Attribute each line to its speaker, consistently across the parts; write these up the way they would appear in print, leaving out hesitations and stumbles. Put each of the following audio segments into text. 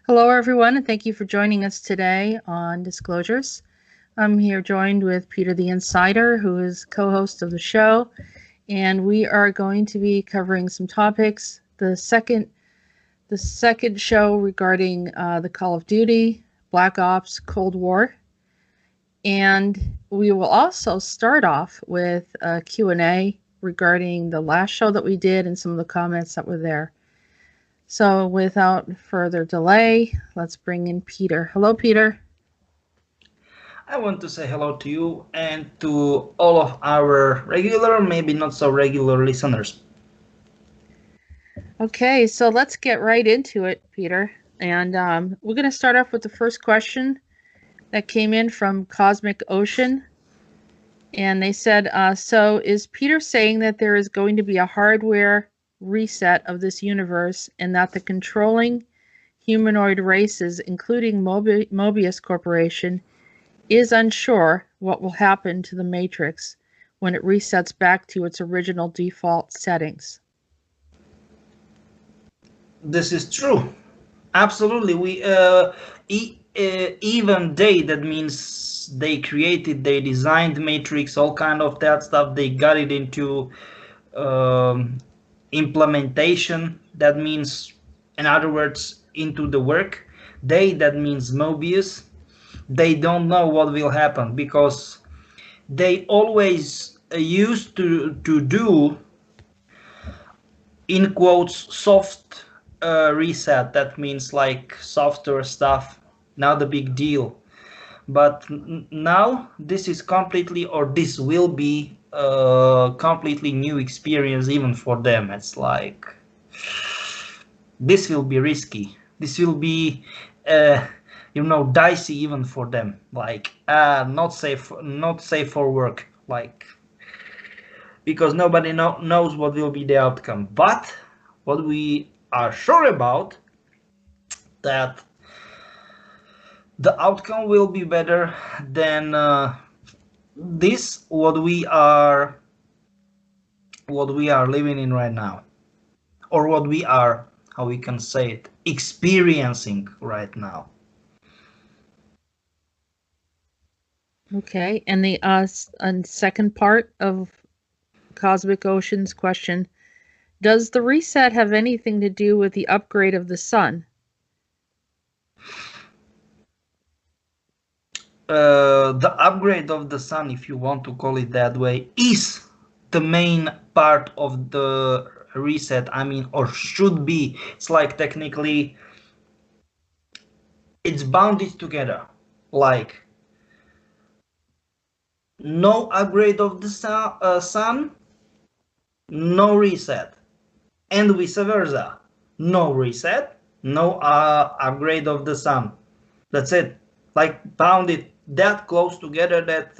Speaker 1: Hello, everyone, and thank you for joining us today on Disclosures. I'm here joined with Peter the Insider, who is co-host of the show, and we are going to be covering some topics. The second show regarding the Call of Duty, Black Ops, Cold War, and we will also start off with a Q&A regarding the last show that we did and some of the comments that were there. So without further delay, let's bring in Peter. Hello, Peter.
Speaker 2: I want to say hello to you and to all of our regular, maybe not so regular listeners.
Speaker 1: Okay, so let's get right into it, Peter. And we're going to start off with the first question that came in from Cosmic Ocean. And they said, so is Peter saying that there is going to be a hardware reset of this universe and that the controlling humanoid races, including Mobius Corporation, is unsure what will happen to the Matrix when it resets back to its original default settings?
Speaker 2: This is true. Absolutely. Even they, that means they created, they designed Matrix, all kind of that stuff. They got it into implementation. That means, in other words, into the work. They, that means Mobius. They don't know what will happen because they always used to do, in quotes, soft reset. That means like software stuff, not a big deal. But now this is completely, or this will be a completely new experience even for them. It's like, this will be risky. This will be dicey even for them. Like, not safe for work. Like, because nobody knows what will be the outcome. But what we are sure about, that the outcome will be better than this what we are living in right now, or what we are, how we can say it, experiencing right now.
Speaker 1: Okay, and the second part of Cosmic Ocean's question, does the reset have anything to do with the upgrade of the sun?
Speaker 2: The upgrade of the sun, if you want to call it that way, is the main part of the reset. I mean, or should be. It's like technically it's bounded together. Like, no upgrade of the sun, no reset, and vice versa. No reset, no upgrade of the sun. That's it. Like, bound it that close together that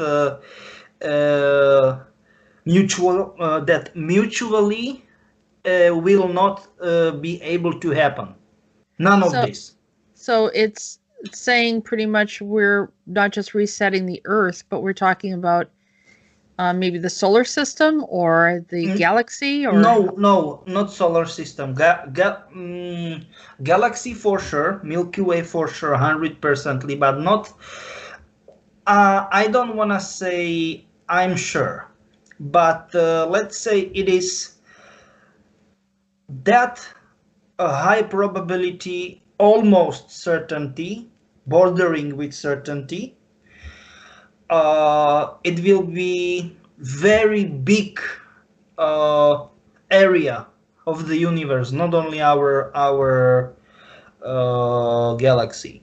Speaker 2: mutually will not be able to happen. None of
Speaker 1: So,
Speaker 2: this.
Speaker 1: so it's saying pretty much we're not just resetting the Earth, but we're talking about maybe the solar system or the galaxy, or
Speaker 2: No, not solar system. Galaxy for sure, Milky Way for sure, 100%ly, but not. I don't wanna say I'm sure, but let's say it is that a high probability, almost certainty, bordering with certainty. It will be very big area of the universe, not only our galaxy.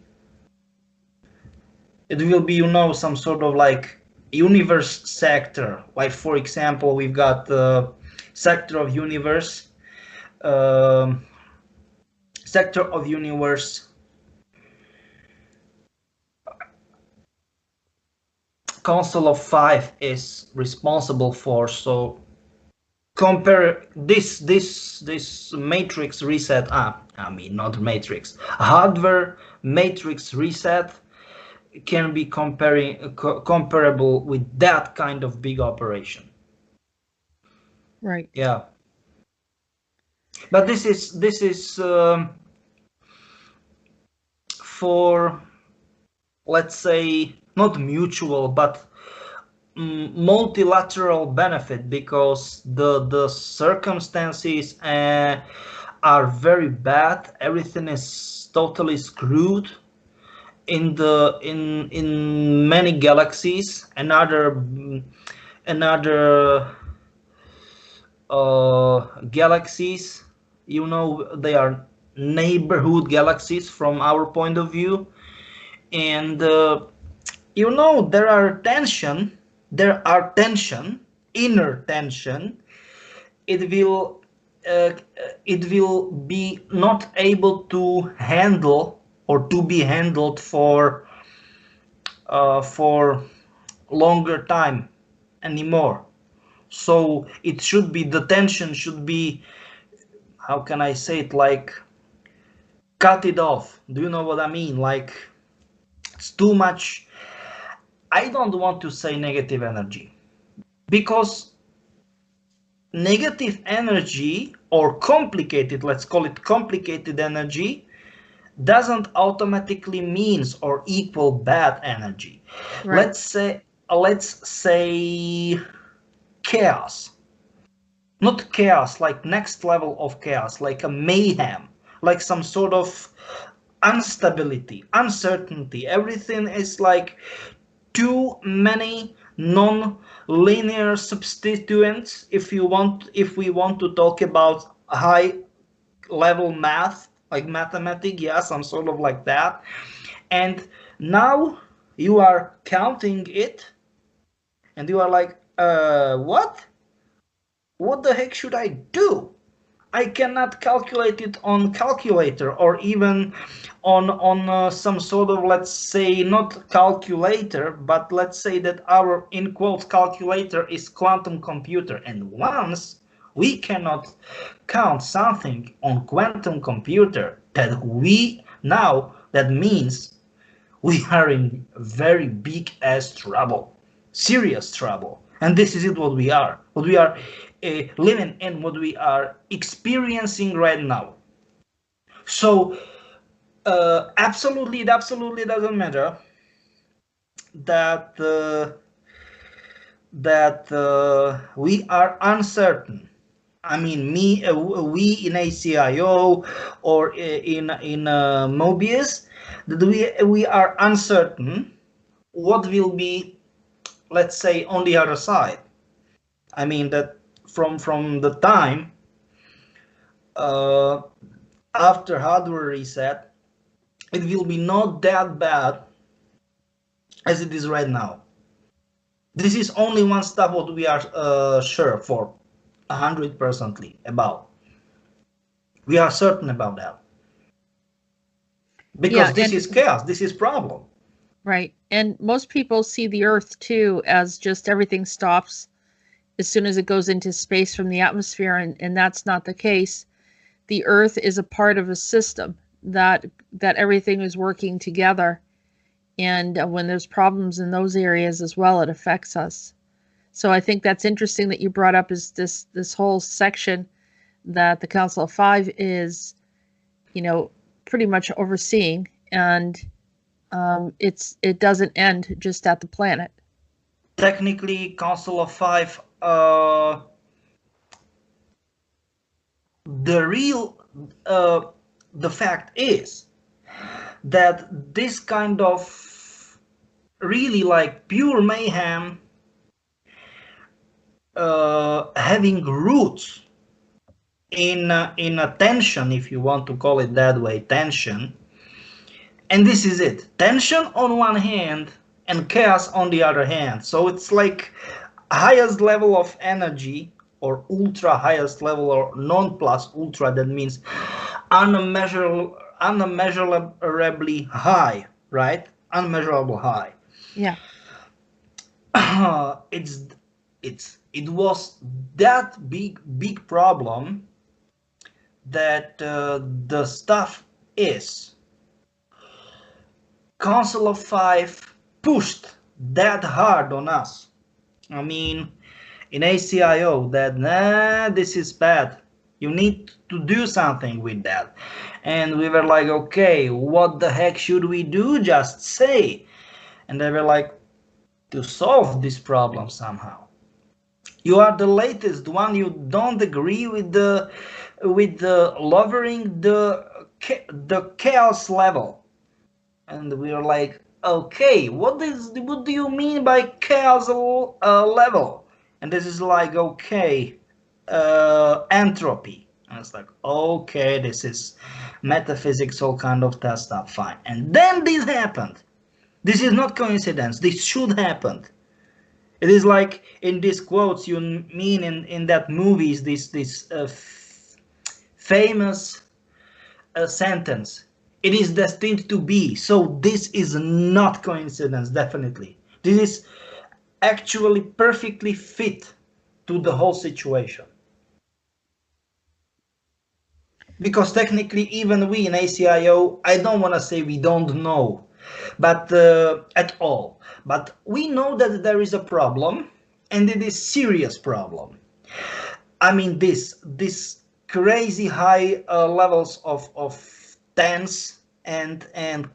Speaker 2: It will be, some sort of like universe sector. Like, for example, we've got the sector of universe, um, sector of universe, Council of Five is responsible for. So compare this matrix reset. I mean, not matrix, hardware matrix reset can be comparable with that kind of big operation.
Speaker 1: right?
Speaker 2: Yeah, but this is for, let's say, not mutual, but multilateral benefit, because the circumstances are very bad. Everything is totally screwed in many galaxies. Another galaxies, they are neighborhood galaxies from our point of view. And there are tension, inner tension. It will uh, it will be not able to handle, or to be handled for longer time anymore. So it should be, the tension should be, how can I say it, like, cut it off. Do you know what I mean? Like, it's too much. I don't want to say negative energy, because negative energy, or complicated, let's call it complicated energy, doesn't automatically means or equal bad energy.
Speaker 1: Right.
Speaker 2: Let's say chaos. Not chaos like next level of chaos, like a mayhem, like some sort of instability, uncertainty. Everything is like too many non-linear substituents, if we want to talk about high level math, like mathematics, yeah, some sort of like that. And now you are counting it, and you are like, what the heck should I do? I cannot calculate it on calculator, or even on some sort of, let's say, not calculator, but let's say that our, in quotes, calculator is quantum computer. And once we cannot count something on quantum computer, that means we are in very big ass trouble, serious trouble. And this is it, what we are living in, what we are experiencing right now. So it absolutely doesn't matter that we are uncertain. I mean, we in ACIO, or in Mobius, that we are uncertain what will be, let's say, on the other side. I mean that from the time uh, after hardware reset, it will be not that bad as it is right now. This is only one stuff what we are sure for 100% about. We are certain about that, because
Speaker 1: Yeah,
Speaker 2: this is chaos. This is problem.
Speaker 1: right. And most people see the Earth too as just everything stops as soon as it goes into space from the atmosphere, and that's not the case. The Earth is a part of a system that everything is working together, and when there's problems in those areas as well, it affects us. So I think that's interesting that you brought up, is this whole section that the Council of Five is, pretty much overseeing, and it doesn't end just at the planet.
Speaker 2: Technically, Council of Five, the real the fact is that this kind of really like pure mayhem, having roots in a tension, if you want to call it that way, tension. And this is it, tension on one hand and chaos on the other hand. So it's like highest level of energy, or ultra highest level, or non plus ultra, that means unmeasurably high, right? Unmeasurable high.
Speaker 1: Yeah.
Speaker 2: It was that big problem that the stuff is Council of Five pushed that hard on us. I mean, in ACIO, that this is bad. You need to do something with that. And we were like, okay, what the heck should we do? Just say. And they were like, to solve this problem somehow. You are the latest one. You don't agree with the lowering the chaos level. And we are like, okay, what do you mean by chaos level? And this is like, okay, entropy. And it's like, okay, this is metaphysics, all kind of that stuff, fine. And then this happened. This is not coincidence. This should happen. It is like in these quotes you mean in that movies, this famous sentence. It is destined to be. So this is not coincidence, definitely. This is actually perfectly fit to the whole situation. Because technically, even we in ACIO, I don't want to say we don't know, but at all. But we know that there is a problem, and it is serious problem. I mean, this crazy high levels of tense and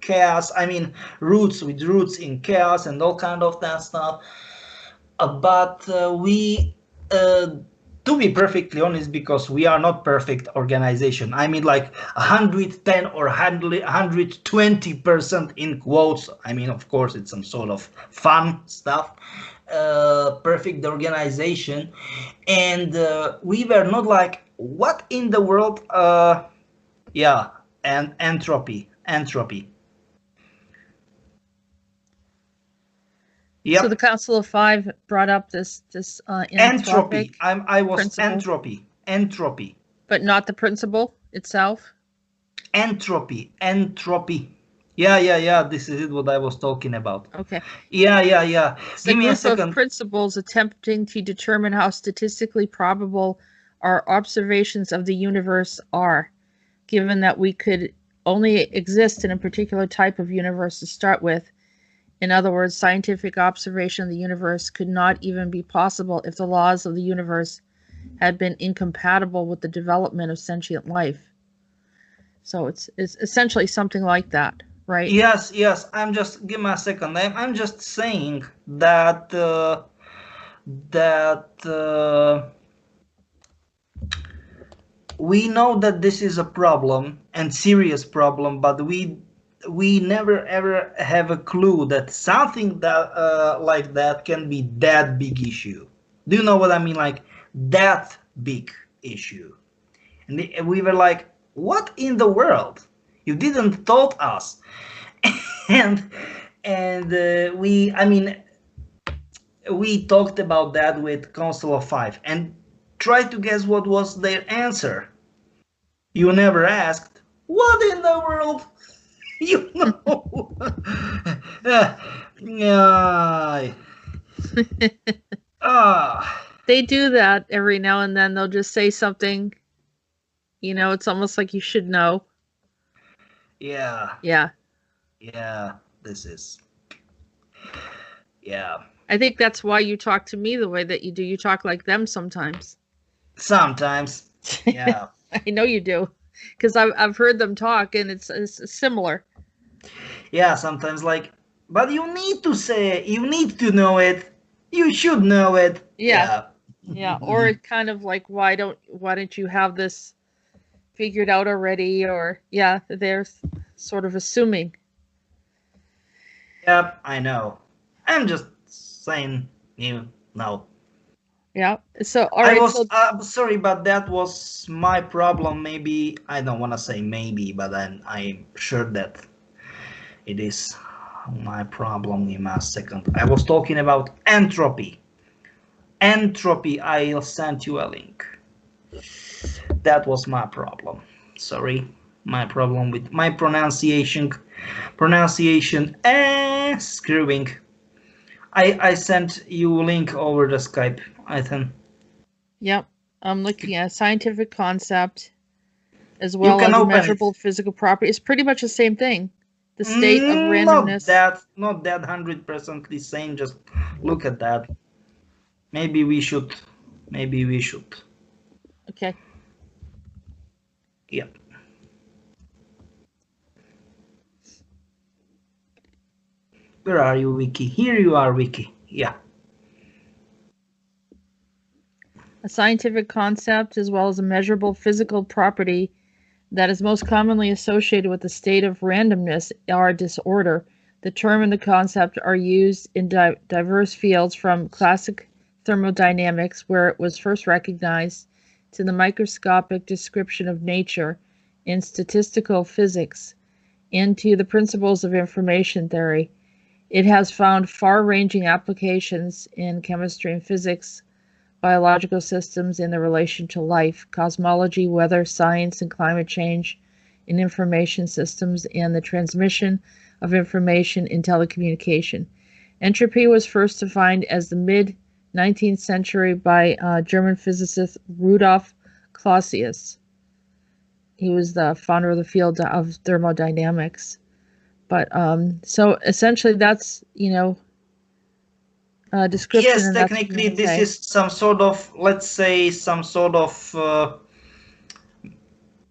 Speaker 2: chaos. I mean, roots in chaos and all kind of that stuff. But we to be perfectly honest, because we are not perfect organization, I mean like 110 or 120% in quotes. I mean, of course it's some sort of fun stuff, perfect organization. And we were not like, what in the world, yeah, and entropy.
Speaker 1: So the
Speaker 2: Yep.
Speaker 1: Council of Five brought up this
Speaker 2: Entropy.
Speaker 1: entropic
Speaker 2: I was
Speaker 1: principle,
Speaker 2: entropy.
Speaker 1: but not the principle itself.
Speaker 2: Entropy. Yeah. This is it what I was talking about.
Speaker 1: Okay.
Speaker 2: Yeah.
Speaker 1: It's a
Speaker 2: Give me a
Speaker 1: group of
Speaker 2: second.
Speaker 1: principles attempting to determine how statistically probable our observations of the universe are, given that we could only exist in a particular type of universe to start with. In other words, scientific observation of the universe could not even be possible if the laws of the universe had been incompatible with the development of sentient life. So it's essentially something like that, right?
Speaker 2: Yes. I'm just give me a second. I'm just saying that we know that this is a problem and serious problem, but we never ever have a clue that something that like that can be that big issue. Do you know what I mean? Like that big issue. And we were like, what in the world? You didn't told us. and I mean, we talked about that with Council of Five and try to guess what was their answer. You never asked, what in the world? You know. Yeah. Ah.
Speaker 1: They do that every now and then. They'll just say something, it's almost like you should know.
Speaker 2: Yeah.
Speaker 1: Yeah.
Speaker 2: This is. Yeah.
Speaker 1: I think that's why you talk to me the way that you do. You talk like them sometimes.
Speaker 2: Sometimes. Yeah.
Speaker 1: I know you do, because I've heard them talk, and it's similar.
Speaker 2: Yeah, sometimes like, but you need to say, you need to know it. You should know it.
Speaker 1: Yeah. Or it kind of like, why don't you have this figured out already? Or they're sort of assuming.
Speaker 2: Yep, I know. I'm just saying, you know.
Speaker 1: Yeah. So all
Speaker 2: I
Speaker 1: right.
Speaker 2: was
Speaker 1: So
Speaker 2: sorry, but that was my problem. Maybe I don't want to say maybe, but I'm sure that it is my problem. In a second, I was talking about entropy. Entropy. I'll send you a link. That was my problem. Sorry, my problem with my pronunciation. Screwing. I sent you a link over the Skype, Ethan.
Speaker 1: yep. I'm looking at a scientific concept as
Speaker 2: You
Speaker 1: well
Speaker 2: can
Speaker 1: as a
Speaker 2: open it.
Speaker 1: measurable physical property. It's pretty much the same thing. The state of randomness.
Speaker 2: Not that 100% the same. Just look at that. Maybe we should.
Speaker 1: Okay.
Speaker 2: Yep. Where are you, Wiki? Here you are, Wiki. Yeah.
Speaker 1: A scientific concept as well as a measurable physical property that is most commonly associated with the state of randomness or disorder. The term and the concept are used in diverse fields from classic thermodynamics, where it was first recognized, to the microscopic description of nature in statistical physics, and to the principles of information theory. It has found far-ranging applications in chemistry and physics, biological systems in their relation to life, cosmology, weather, science, and climate change, in information systems, and the transmission of information in telecommunication. Entropy was first defined as the mid-19th century by German physicist Rudolf Clausius. He was the founder of the field of thermodynamics. But so essentially, that's description,
Speaker 2: Yes,
Speaker 1: and that's what I'm
Speaker 2: technically
Speaker 1: going to
Speaker 2: this
Speaker 1: say.
Speaker 2: is some sort of, let's say, some sort of,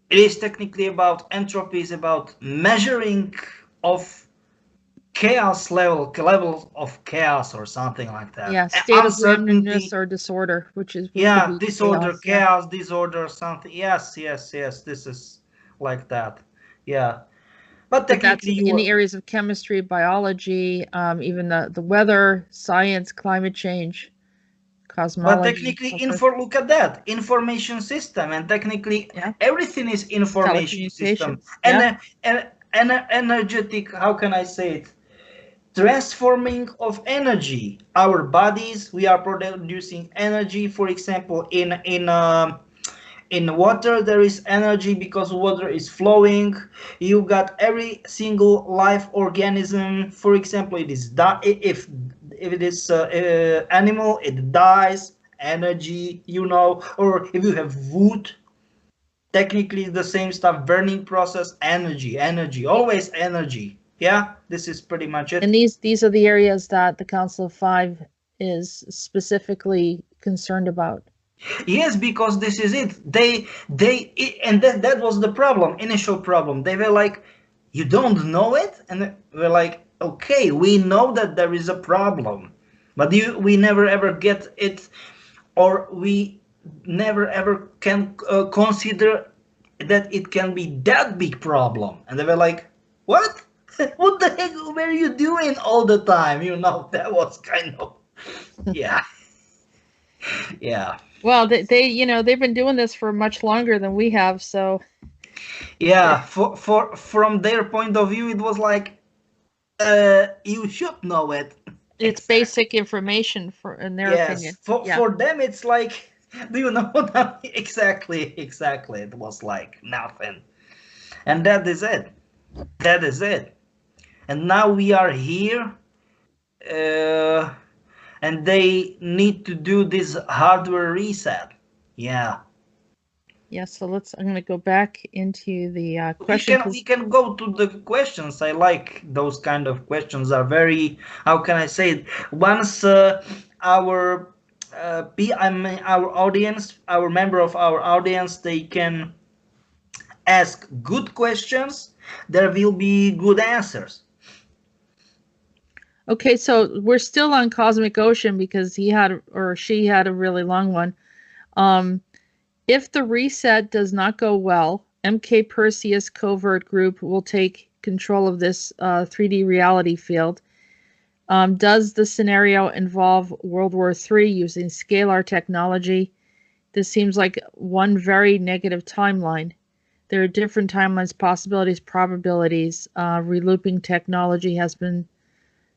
Speaker 2: it is technically about entropy, is about measuring of level of chaos or something like that.
Speaker 1: Yeah, state of randomness
Speaker 2: Uncertainty,
Speaker 1: or disorder, which could
Speaker 2: yeah,
Speaker 1: be
Speaker 2: disorder,
Speaker 1: chaos. Yeah,
Speaker 2: chaos, disorder, something. Yes, yes, yes, this is like that. Yeah. But
Speaker 1: but that's
Speaker 2: technically
Speaker 1: in
Speaker 2: you,
Speaker 1: the areas of chemistry, biology, even the weather, science, climate change,
Speaker 2: but
Speaker 1: cosmology,
Speaker 2: technically,
Speaker 1: culture.
Speaker 2: look at that information system, and technically
Speaker 1: Yeah,
Speaker 2: everything is information system,
Speaker 1: telecommunications.
Speaker 2: and
Speaker 1: Yeah,
Speaker 2: energetic. How can I say it? Transforming of energy. Our bodies, we are producing energy. For example, in water there is energy because water is flowing. You got every single life organism. For example, it is if it is animal, it dies, energy, or if you have wood, technically the same stuff, burning process, energy, always energy. Yeah, this is pretty much
Speaker 1: and
Speaker 2: it.
Speaker 1: these are the areas that the Council of Five is specifically concerned about.
Speaker 2: Yes, because this is it. And that was the problem, initial problem. They were like, "You don't know it," and we're like, "Okay, we know that there is a problem, but we never ever get it, or we never ever can consider that it can be that big problem." And they were like, "What? What the heck were you doing all the time?" That was kind of, yeah, yeah.
Speaker 1: Well, they've been doing this for much longer than we have, so
Speaker 2: Yeah, for from their point of view, it was like, you should know it.
Speaker 1: it's
Speaker 2: Exactly.
Speaker 1: basic information for in their
Speaker 2: Yes,
Speaker 1: opinion. Yeah.
Speaker 2: for them, it's like, do you know what I mean? Exactly. It was like nothing, and that is it. That is it. And now we are here, uh, and they need to do this hardware reset. Yeah.
Speaker 1: Yeah, so I'm going to go back into the
Speaker 2: we
Speaker 1: question
Speaker 2: can we
Speaker 1: because
Speaker 2: can go to the questions. I like those kind of questions, are very, how can I say it, once our I mean, our audience, our member of our audience, they can ask good questions, there will be good answers.
Speaker 1: okay, so we're still on Cosmic Ocean because he had or she had a really long one. Um, if the reset does not go well, MK Perseus covert group will take control of this 3D reality field. Does the scenario involve World War III using scalar technology? This seems like one very negative timeline. There are different timelines, possibilities, probabilities. Relooping technology has been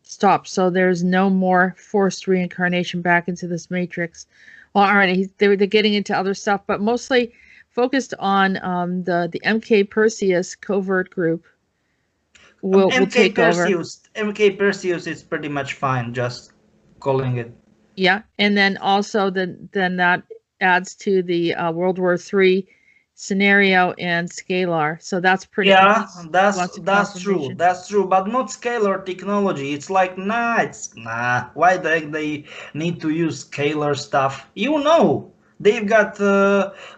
Speaker 1: stopped, so there's no more forced reincarnation back into this matrix. Well, already they're getting into other stuff, but mostly focused on the MK Perseus covert group will take over.
Speaker 2: MK Perseus is pretty much fine, just calling it.
Speaker 1: Yeah, and then also then that adds to the World War III scenario and scalar. So that's pretty. And
Speaker 2: Yeah,
Speaker 1: he wants a
Speaker 2: that's true.
Speaker 1: confirmation.
Speaker 2: That's true, but not scalar technology. It's like, nah. Why the heck they need to use scalar stuff? They've got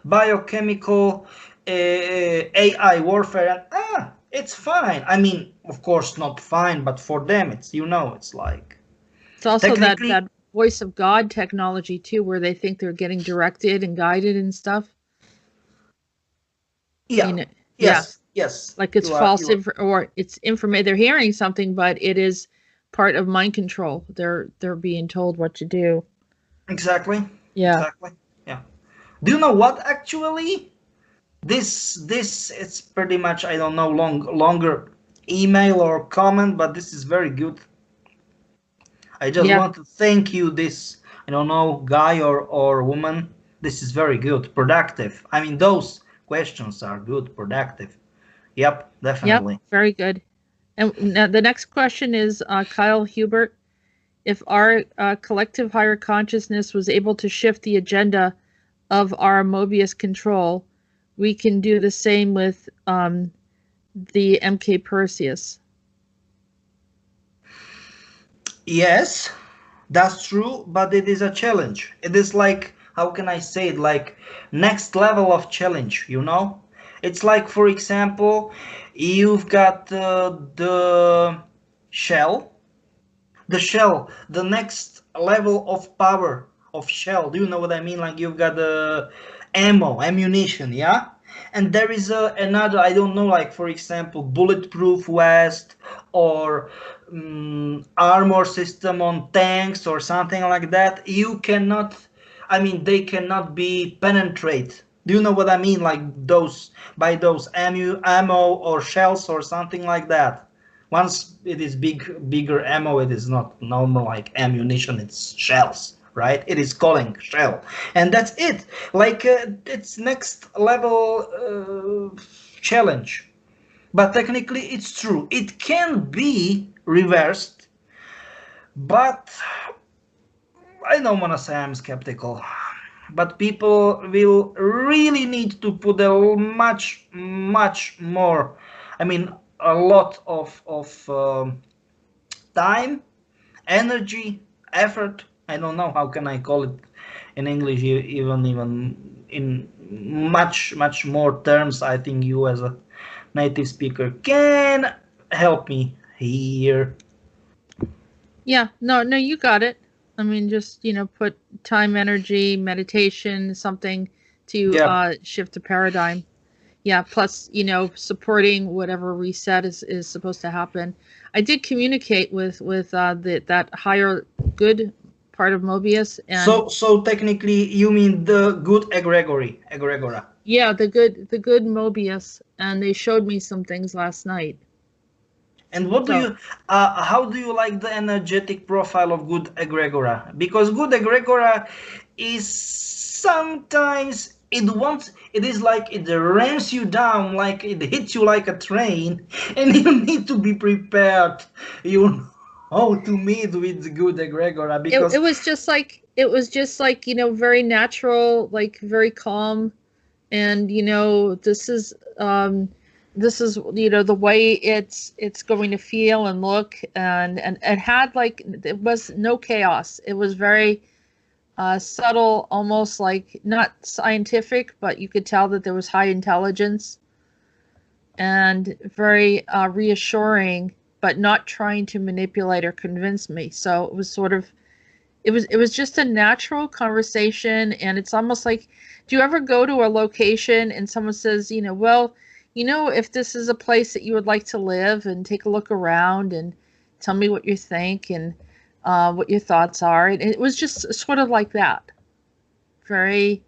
Speaker 2: biochemical AI warfare, and it's fine. I mean, of course, not fine, but for them, it's it's like
Speaker 1: It's also that
Speaker 2: technically,
Speaker 1: voice of God technology too, where they think they're getting directed and guided and stuff. You
Speaker 2: yeah,
Speaker 1: know, yeah,
Speaker 2: yes, yes,
Speaker 1: like it's false
Speaker 2: you are
Speaker 1: or it's information. They're hearing something, but it is part of mind control. They're being told what to do.
Speaker 2: exactly,
Speaker 1: Yeah,
Speaker 2: exactly, yeah. Do you know what actually? This it's pretty much I don't know longer email or comment, but this is very good. I just
Speaker 1: yeah,
Speaker 2: want to thank you. This I don't know guy or woman. This is very good, productive. I mean those questions are good, productive. Yep,
Speaker 1: yep,
Speaker 2: definitely.
Speaker 1: very good. And now the next question is Kyle Hubert. If our collective higher consciousness was able to shift the agenda of our Mobius control, we can do the same with the MK Perseus.
Speaker 2: Yes, that's true, but it is a challenge. It is like, how can I say it, like next level of challenge, you know? It's like, for example, you've got the shell, the next level of power of shell. Do you know what I mean? Like you've got the ammunition, yeah? And there is another, I don't know, like for example, bulletproof vest or armor system on tanks or something like that. You cannot, I mean, they cannot be penetrate. Do you know what I mean? Like those, by those ammo or shells or something like that. Once it is bigger ammo, it is not normal like ammunition, it's shells, right? It is calling shell, and that's it. Like it's next level challenge. But technically it's true, it can be reversed, but I don't want to say I'm skeptical. But people will really need to put a much more, I mean a lot of time, energy, effort. I don't know how can I call it in English, even in much more terms. I think you as a native speaker can help me here.
Speaker 1: Yeah, no, you got it. I mean, just put time, energy, meditation, something to
Speaker 2: Yeah.
Speaker 1: shift the paradigm. Yeah, plus supporting whatever reset is supposed to happen. I did communicate with that higher good part of Mobius, and
Speaker 2: So technically, you mean the good egregora.
Speaker 1: yeah, the good Mobius, and they showed me some things last night.
Speaker 2: And what do
Speaker 1: So
Speaker 2: you, how do you like the energetic profile of good egregora? Because good egregora is sometimes it is like it rams you down, like it hits you like a train, and you need to be prepared, you know, to meet with good egregora
Speaker 1: it
Speaker 2: because
Speaker 1: it was just like very natural, like very calm, and this is the way it's going to feel and look, and it had like it was no chaos. It was very subtle, almost like not scientific, but you could tell that there was high intelligence and very reassuring, but not trying to manipulate or convince me. So it was sort of it was just a natural conversation, and it's almost like, do you ever go to a location and someone says, well, if this is a place that you would like to live, and take a look around and tell me what you think, and what your thoughts are. And it was just sort of like that, very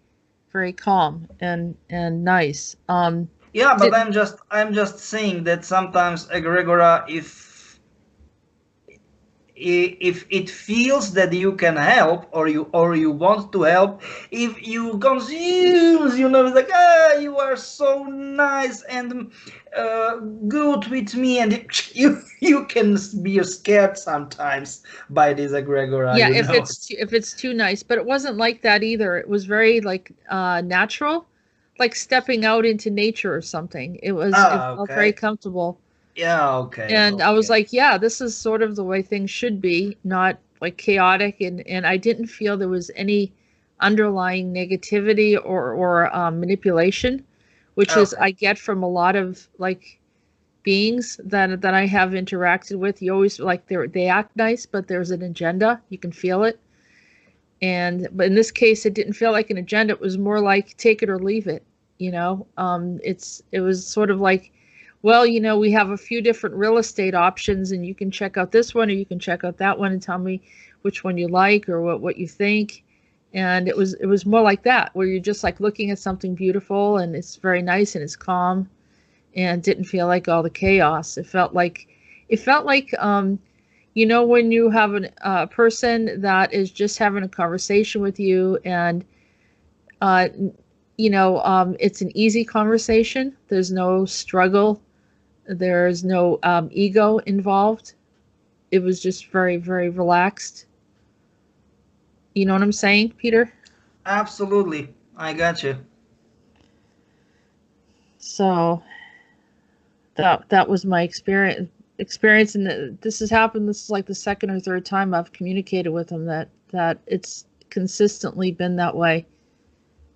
Speaker 1: very calm and nice.
Speaker 2: yeah, but
Speaker 1: Did
Speaker 2: I'm just saying that sometimes egregora, if it feels that you can help or you want to help, if you consume, it's like, you are so nice and good with me, and you can be scared sometimes by this egregora,
Speaker 1: Yeah, if it's too nice, but it wasn't like that either. It was very like natural, like stepping out into nature or something. It felt very
Speaker 2: Okay.
Speaker 1: comfortable.
Speaker 2: Yeah, okay,
Speaker 1: And I was
Speaker 2: okay.
Speaker 1: like, yeah, this is sort of the way things should be, not like chaotic, and I didn't feel there was any underlying negativity or manipulation, which is
Speaker 2: Okay.
Speaker 1: I get from a lot of like beings that I have interacted with. You always like they act nice, but there's an agenda. You can feel it. And but in this case, it didn't feel like an agenda. It was more like take it or leave it. It was sort of like, well, we have a few different real estate options, and you can check out this one or you can check out that one and tell me which one you like or what you think. And it was more like that, where you're just like looking at something beautiful and it's very nice and it's calm and didn't feel like all the chaos. It felt like when you have a person that is just having a conversation with you, and uh, it's an easy conversation. There's no struggle. There's no ego involved. It was just very, very relaxed. You know what I'm saying, Peter?
Speaker 2: Absolutely. I got you.
Speaker 1: So that was my experience, and this has happened. This is like the second or third time I've communicated with him that it's consistently been that way.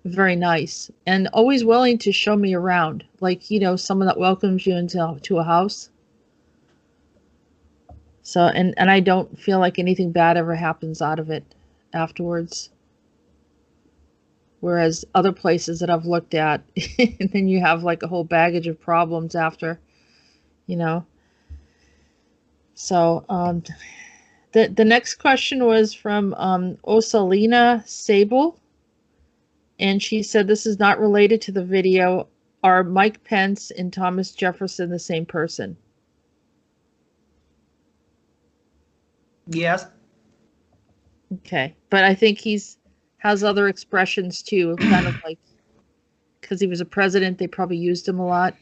Speaker 1: Very nice and always willing to show me around, like someone that welcomes you into to a house. So and I don't feel like anything bad ever happens out of it afterwards, whereas other places that I've looked at and then you have like a whole baggage of problems after you know so the next question was from Osalina Sable, and she said this is not related to the video. Are Mike Pence and Thomas Jefferson the same person?
Speaker 2: Yes.
Speaker 1: Okay, but I think he's has other expressions too, kind of like because he was a president, they probably used him a lot.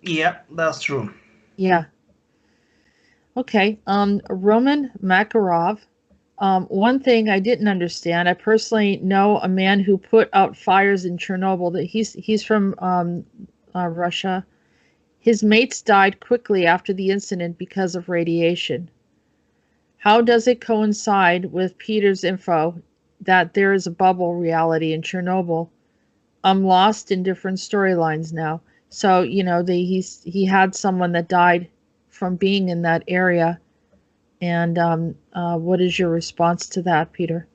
Speaker 2: Yeah, that's true.
Speaker 1: Yeah. Okay. Roman Makarov. One thing I didn't understand. I personally know a man who put out fires in Chernobyl. That he's from Russia. His mates died quickly after the incident because of radiation. How does it coincide with Peter's info that there is a bubble reality in Chernobyl? I'm lost in different storylines now. So he had someone that died from being in that area, and what is your response to that, Peter?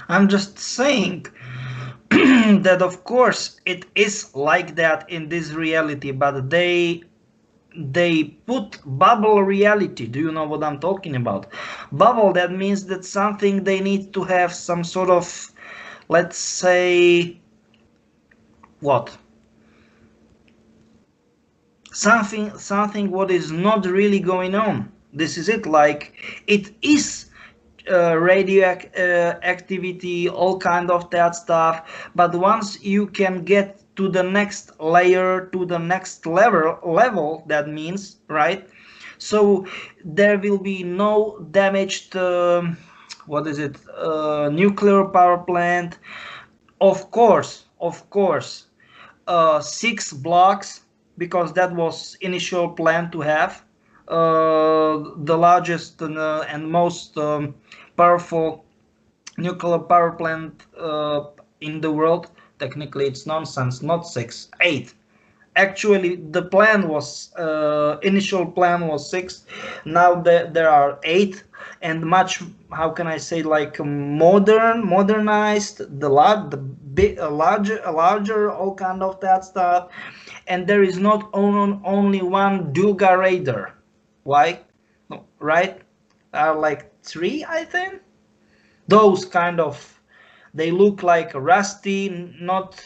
Speaker 2: I'm just saying that of course it is like that in this reality, but they put bubble reality. Do you know what I'm talking about? Bubble, that means that something they need to have some sort of, let's say, what? Something what is not really going on. This is it. Like it is radio activity, all kind of that stuff. But once you can get to the next layer, to the next level, that means, right? So there will be no damaged. What is it? Nuclear power plant. Of course, 6 blocks, because that was initial plan to have the largest and most powerful nuclear power plant in the world. Technically it's nonsense, not 6, 8. Actually the plan was initial plan was 6. Now there are 8, and much, how can I say, like modernized, the large, the big, larger, all kind of that stuff. And there is not only one Duga radar. Why? No, right? Are like 3, I think. Those kind of, they look like rusty, not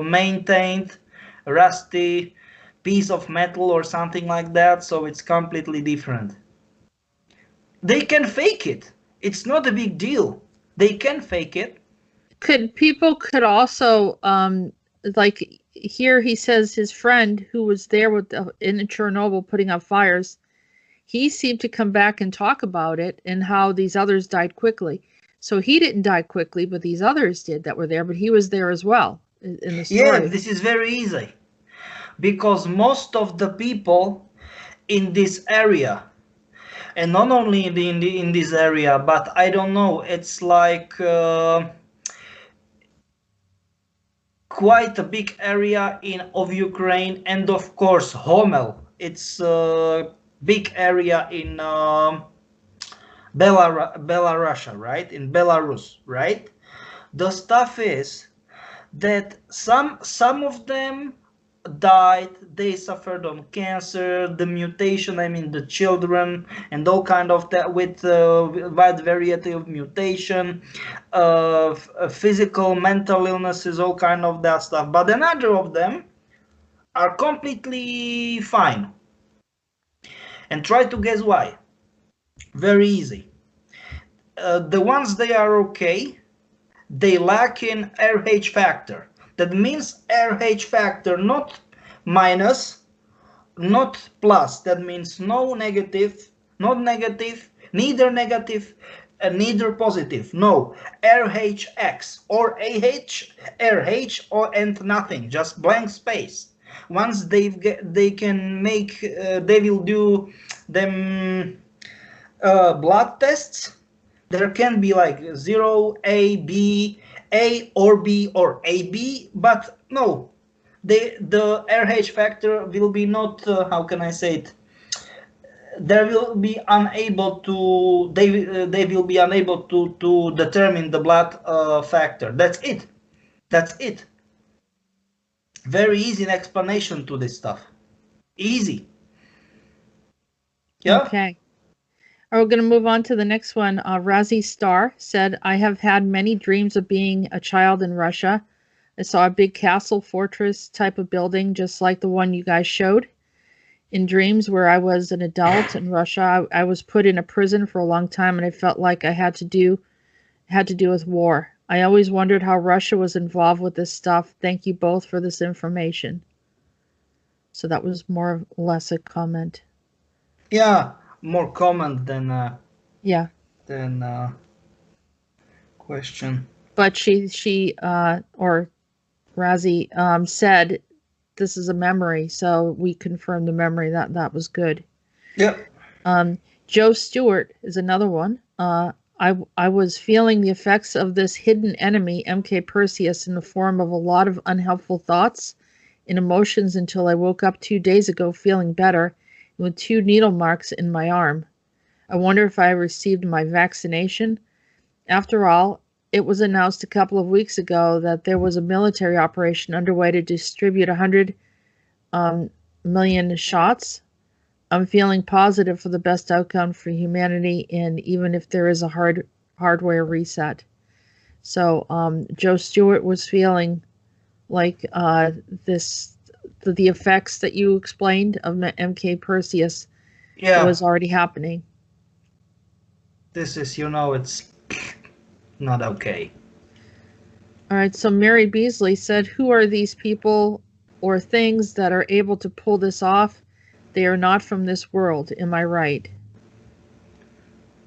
Speaker 2: maintained, rusty piece of metal or something like that. So it's completely different. They can fake it. It's not a big deal. They can fake it.
Speaker 1: Could also like here he says his friend who was there in Chernobyl putting out fires, he seemed to come back and talk about it and how these others died quickly. So he didn't die quickly, but these others did that were there, but he was there as well in the
Speaker 2: Yeah,
Speaker 1: story.
Speaker 2: this is very easy because most of the people in this area, and not only in this area, but I don't know, it's like quite a big area of Ukraine, and of course Homel. It's a big area in Belarus, right? In Belarus, right? The stuff is that some of them died, they suffered on cancer, the mutation, I mean the children, and all kind of that, with wide variety of mutation, physical, mental illnesses, all kind of that stuff. But another of them are completely fine. And try to guess why. Very easy. The ones they are okay, they lack in RH factor. That means RH factor, not minus, not plus. That means no negative, not negative, neither negative, neither positive. No, RHX or AH, RH, or and nothing, just blank space. Once they can make, they will do them blood tests. There can be like 0, A, B, A or B or AB, but no, the RH factor will be not, how can I say it, they will be unable to, they will be unable to determine the blood factor. That's it. That's it. Very easy explanation to this stuff. Easy. Yeah.
Speaker 1: Okay. We're going to move on to the next one. Razi Star said, I have had many dreams of being a child in Russia. I saw a big castle fortress type of building, just like the one you guys showed. In dreams where I was an adult in Russia, I was put in a prison for a long time, and I felt like I had to do with war. I always wondered how Russia was involved with this stuff. Thank you both for this information. So that was more or less a comment.
Speaker 2: Yeah, more comment than
Speaker 1: yeah
Speaker 2: than question.
Speaker 1: But she or Razi said this is a memory, so we confirmed the memory. That was good.
Speaker 2: Yep.
Speaker 1: Joe Stewart is another one. I was feeling the effects of this hidden enemy, MK Perseus, in the form of a lot of unhelpful thoughts and emotions until I woke up 2 days ago feeling better with 2 needle marks in my arm. I wonder if I received my vaccination. After all, it was announced a couple of weeks ago that there was a military operation underway to distribute 100 million shots. I'm feeling positive for the best outcome for humanity, and even if there is a hardware reset. So Joe Stewart was feeling like the effects that you explained of MK Perseus was already happening.
Speaker 2: This is, it's not okay.
Speaker 1: All right, so Mary Beasley said, who are these people or things that are able to pull this off? They are not from this world. Am I right?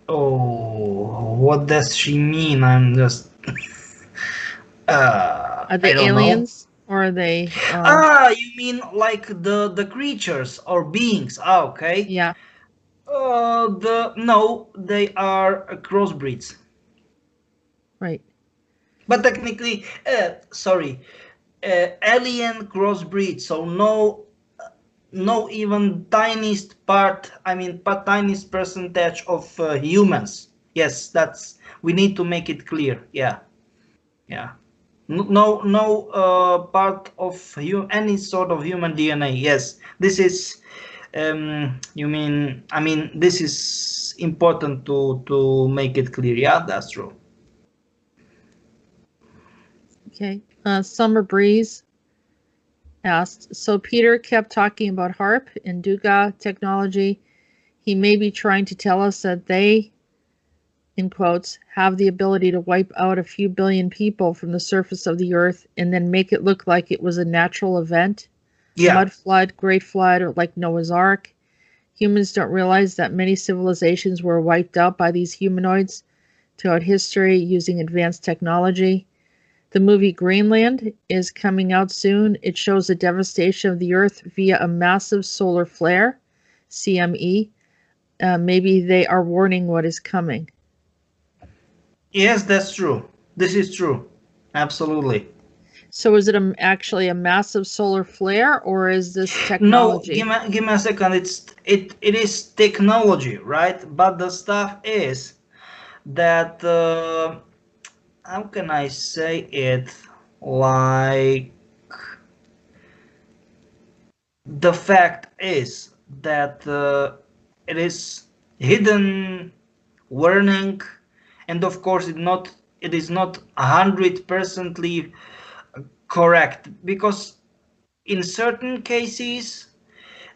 Speaker 2: Oh, what does she mean? I'm just...
Speaker 1: Are they aliens? Or are they...
Speaker 2: you mean like the creatures or beings? Okay.
Speaker 1: Yeah.
Speaker 2: No, they are crossbreeds.
Speaker 1: Right.
Speaker 2: But technically, alien crossbreed, so no even tiniest part, tiniest percentage of humans. Yes, we need to make it clear. Yeah. No part of any sort of human DNA. Yes, this is, this is important to make it clear. Yeah, that's true.
Speaker 1: Okay. Summer Breeze asked, so Peter kept talking about HARP and Duga technology. He may be trying to tell us that they, in quotes, have the ability to wipe out a few billion people from the surface of the earth and then make it look like it was a natural event.
Speaker 2: Yeah.
Speaker 1: Mud flood, great flood, or like Noah's Ark. Humans don't realize that many civilizations were wiped out by these humanoids throughout history using advanced technology. The movie Greenland is coming out soon. It shows the devastation of the Earth via a massive solar flare, CME. Maybe they are warning what is coming.
Speaker 2: Yes, that's true. This is true. Absolutely.
Speaker 1: So is it actually a massive solar flare, or is this
Speaker 2: No,
Speaker 1: technology?
Speaker 2: give me a second. It is technology, right? But the stuff is that how can I say it? Like, the fact is that it is hidden warning, and of course it is not 100% correct, because in certain cases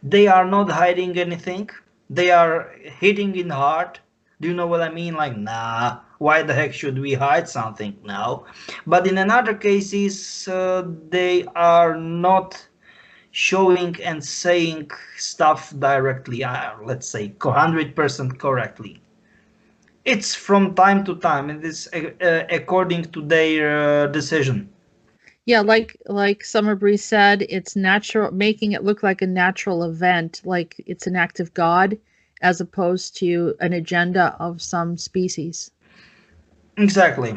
Speaker 2: they are not hiding anything, they are hitting in hard. Do you know what I mean? Like, nah, why the heck should we hide something now? But in another cases they are not showing and saying stuff directly, let's say 100% correctly. It's from time to time, it is according to their decision.
Speaker 1: Yeah, like Summer Breeze said, it's natural, making it look like a natural event, like it's an act of God, as opposed to an agenda of some species.
Speaker 2: Exactly.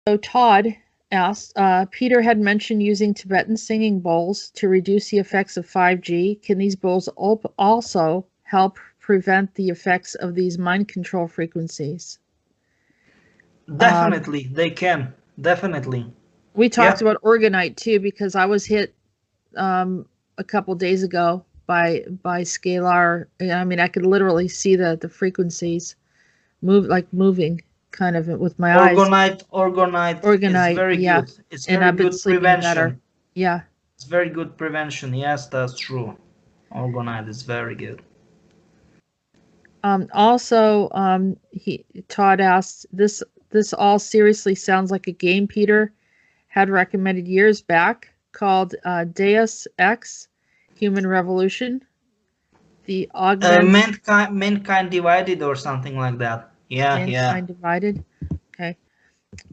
Speaker 1: So Todd asked, Peter had mentioned using Tibetan singing bowls to reduce the effects of 5G. Can these bowls also help prevent the effects of these mind control frequencies? Um,
Speaker 2: Definitely, they can. Definitely.
Speaker 1: we talked
Speaker 2: Yeah.
Speaker 1: about orgonite too, because I was hit a couple days ago by scalar. I mean, I could literally see the frequencies moving kind of with my eyes.
Speaker 2: Orgonite is
Speaker 1: Orgonite,
Speaker 2: very
Speaker 1: yeah,
Speaker 2: good. It's
Speaker 1: and
Speaker 2: very
Speaker 1: I've been
Speaker 2: good
Speaker 1: sleeping better.
Speaker 2: prevention.
Speaker 1: Yeah.
Speaker 2: It's very good prevention. Yes, that's true. Orgonite is very good.
Speaker 1: Also, Todd asked, this all seriously sounds like a game Peter had recommended years back called Deus Ex: Human Revolution. The augments
Speaker 2: Mankind divided or something like that. Yeah, yeah.
Speaker 1: mankind divided. Okay.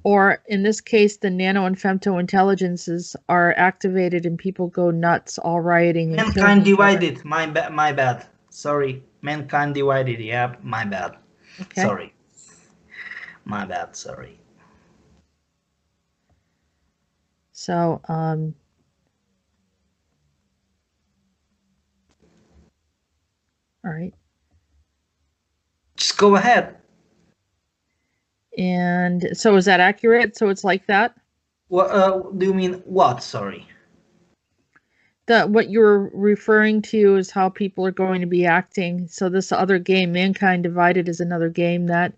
Speaker 1: Or in this case, the nano and femto intelligences are activated and people go nuts, all rioting and killing
Speaker 2: Mankind
Speaker 1: each other.
Speaker 2: divided. My bad. Sorry. Mankind divided. Yeah, my bad.
Speaker 1: Okay.
Speaker 2: Sorry. My bad. Sorry.
Speaker 1: So, all right.
Speaker 2: Just go ahead.
Speaker 1: And so is that accurate? So it's like that?
Speaker 2: What do you mean? What? Sorry.
Speaker 1: What you're referring to is how people are going to be acting. So this other game, Mankind Divided, is another game that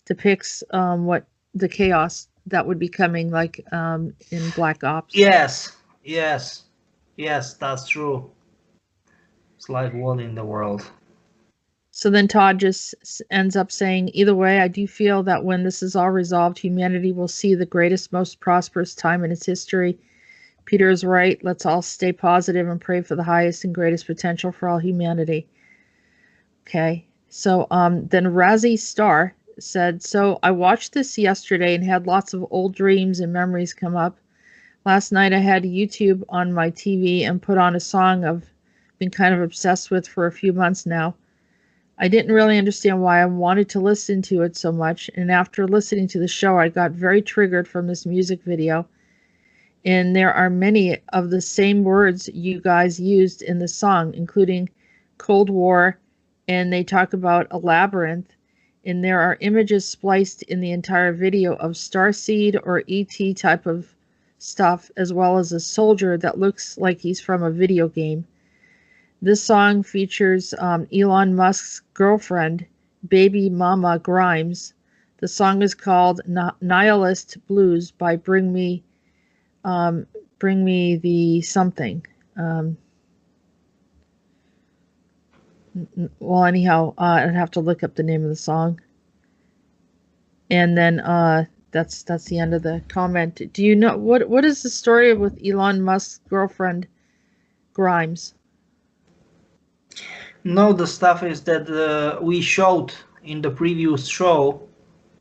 Speaker 1: depicts what the chaos that would be coming, like in Black Ops.
Speaker 2: Yes. Yes. Yes. That's true. It's like what in the world?
Speaker 1: So then Todd just ends up saying, either way, I do feel that when this is all resolved, humanity will see the greatest, most prosperous time in its history. Peter is right. Let's all stay positive and pray for the highest and greatest potential for all humanity. Okay. So then Razzie Star said, so I watched this yesterday and had lots of old dreams and memories come up. Last night I had YouTube on my TV and put on a song I've been kind of obsessed with for a few months now. I didn't really understand why I wanted to listen to it so much, and after listening to the show, I got very triggered from this music video. And there are many of the same words you guys used in the song, including Cold War, and they talk about a labyrinth. And there are images spliced in the entire video of Starseed or ET type of stuff, as well as a soldier that looks like he's from a video game. This song features Elon Musk's girlfriend, Baby Mama Grimes. The song is called Nihilist Blues by Bring Me the Something. Um, well, anyhow, I'd have to look up the name of the song. And then that's the end of the comment. Do you know what is the story with Elon Musk's girlfriend, Grimes?
Speaker 2: No, the stuff is that we showed in the previous show,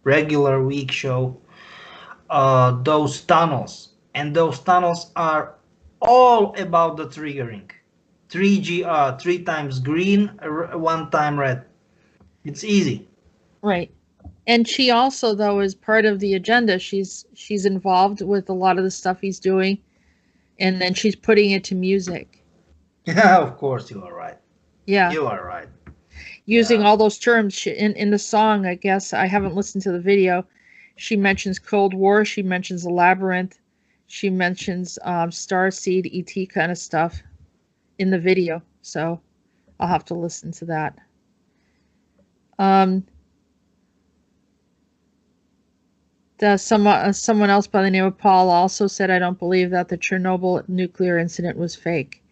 Speaker 2: regular week show, those tunnels, and those tunnels are all about the triggering. 3 GR, 3 times green, 1 time red. It's easy.
Speaker 1: Right. And she also, though, is part of the agenda. She's involved with a lot of the stuff he's doing, and then she's putting it to music.
Speaker 2: Yeah, of course you are right.
Speaker 1: Yeah,
Speaker 2: You are right.
Speaker 1: using
Speaker 2: Yeah.
Speaker 1: all those terms in the song. I guess I haven't listened to the video. She mentions Cold War. She mentions the Labyrinth. She mentions Starseed, ET kind of stuff in the video. So I'll have to listen to that. Um, someone else by the name of Paul also said, I don't believe that the Chernobyl nuclear incident was fake.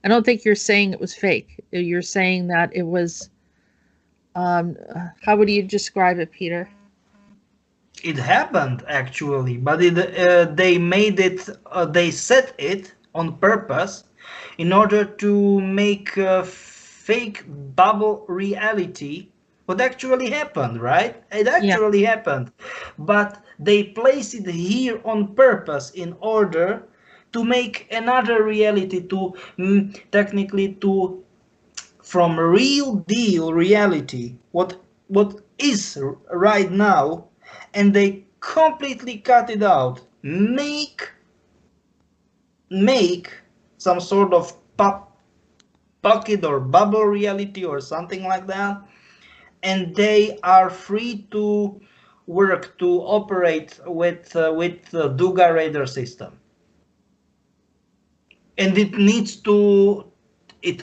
Speaker 1: I don't think you're saying it was fake. You're saying that it was, how would you describe it, Peter?
Speaker 2: It happened actually, but they made it. They set it on purpose in order to make a fake bubble reality. What actually happened, right? It
Speaker 1: Yeah,
Speaker 2: actually happened, but they place it here on purpose in order to make another reality to technically to from real deal reality what is right now, and they completely cut it out, make some sort of pocket or bubble reality or something like that, and they are free to work to operate with the Duga radar system, and it needs to it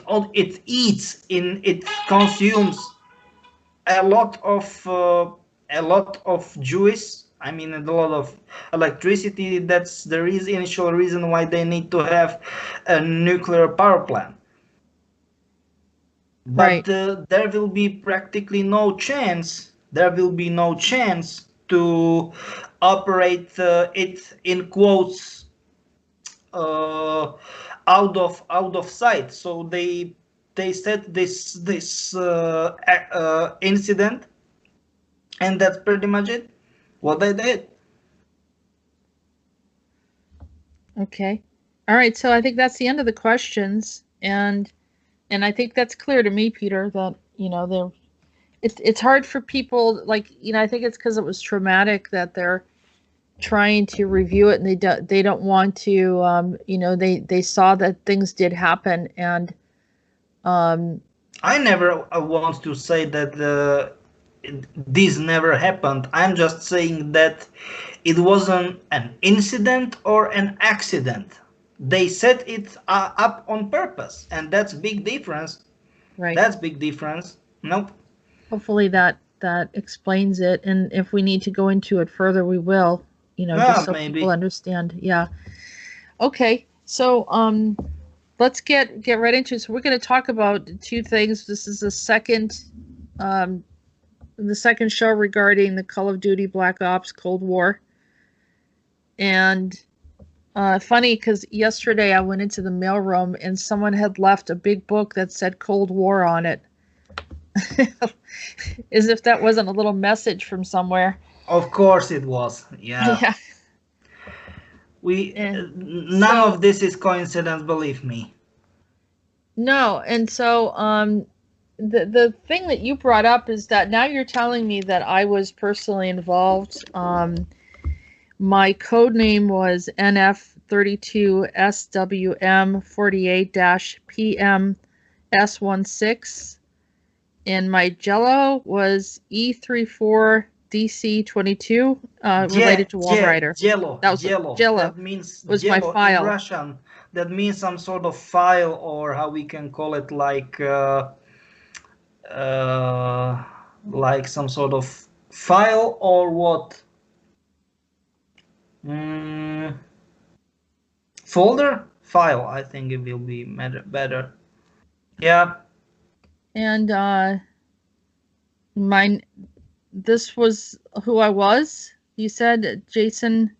Speaker 2: eats in it consumes a lot of juice. I mean, a lot of electricity. That's the initial reason why they need to have a nuclear power plant.
Speaker 1: right.
Speaker 2: But there will be practically no chance. There will be no chance to operate it in quotes uh, out of sight. So they said this incident, and that's pretty much it. What they did.
Speaker 1: Okay. All right. So I think that's the end of the questions, and I think that's clear to me, Peter, that it's hard for people, like, I think it's because it was traumatic that they're trying to review it, and they don't want to, they saw that things did happen, and um
Speaker 2: I never want to say that this never happened. I'm just saying that it wasn't an incident or an accident. They set it up on purpose, and that's big difference.
Speaker 1: right.
Speaker 2: That's big difference. Nope.
Speaker 1: Hopefully that explains it, and if we need to go into it further, we will, just so people
Speaker 2: Maybe.
Speaker 1: understand. Yeah. Okay. So let's get right into it. So we're going to talk about two things. This is um the second show regarding the Call of Duty Black Ops Cold War. And funny, because yesterday I went into the mailroom and someone had left a big book that said Cold War on it. As if that wasn't a little message from somewhere.
Speaker 2: Of course it was. Yeah.
Speaker 1: Yeah.
Speaker 2: We
Speaker 1: And
Speaker 2: none
Speaker 1: so
Speaker 2: of this is coincidence, believe me.
Speaker 1: no, and so the thing that you brought up is that now you're telling me that I was personally involved. My code name was NF32SWM48-PM and my Jello was E34DC22, related to Wall Rider.
Speaker 2: Jello,
Speaker 1: That was
Speaker 2: jello.
Speaker 1: Jello
Speaker 2: That means
Speaker 1: was my
Speaker 2: jello in
Speaker 1: file.
Speaker 2: Russian. That means some sort of file, or how we can call it, uh, like some sort of file or what? Mm, folder? File, I think it will be better. Yeah.
Speaker 1: And mine this was who I was. You said
Speaker 2: Jason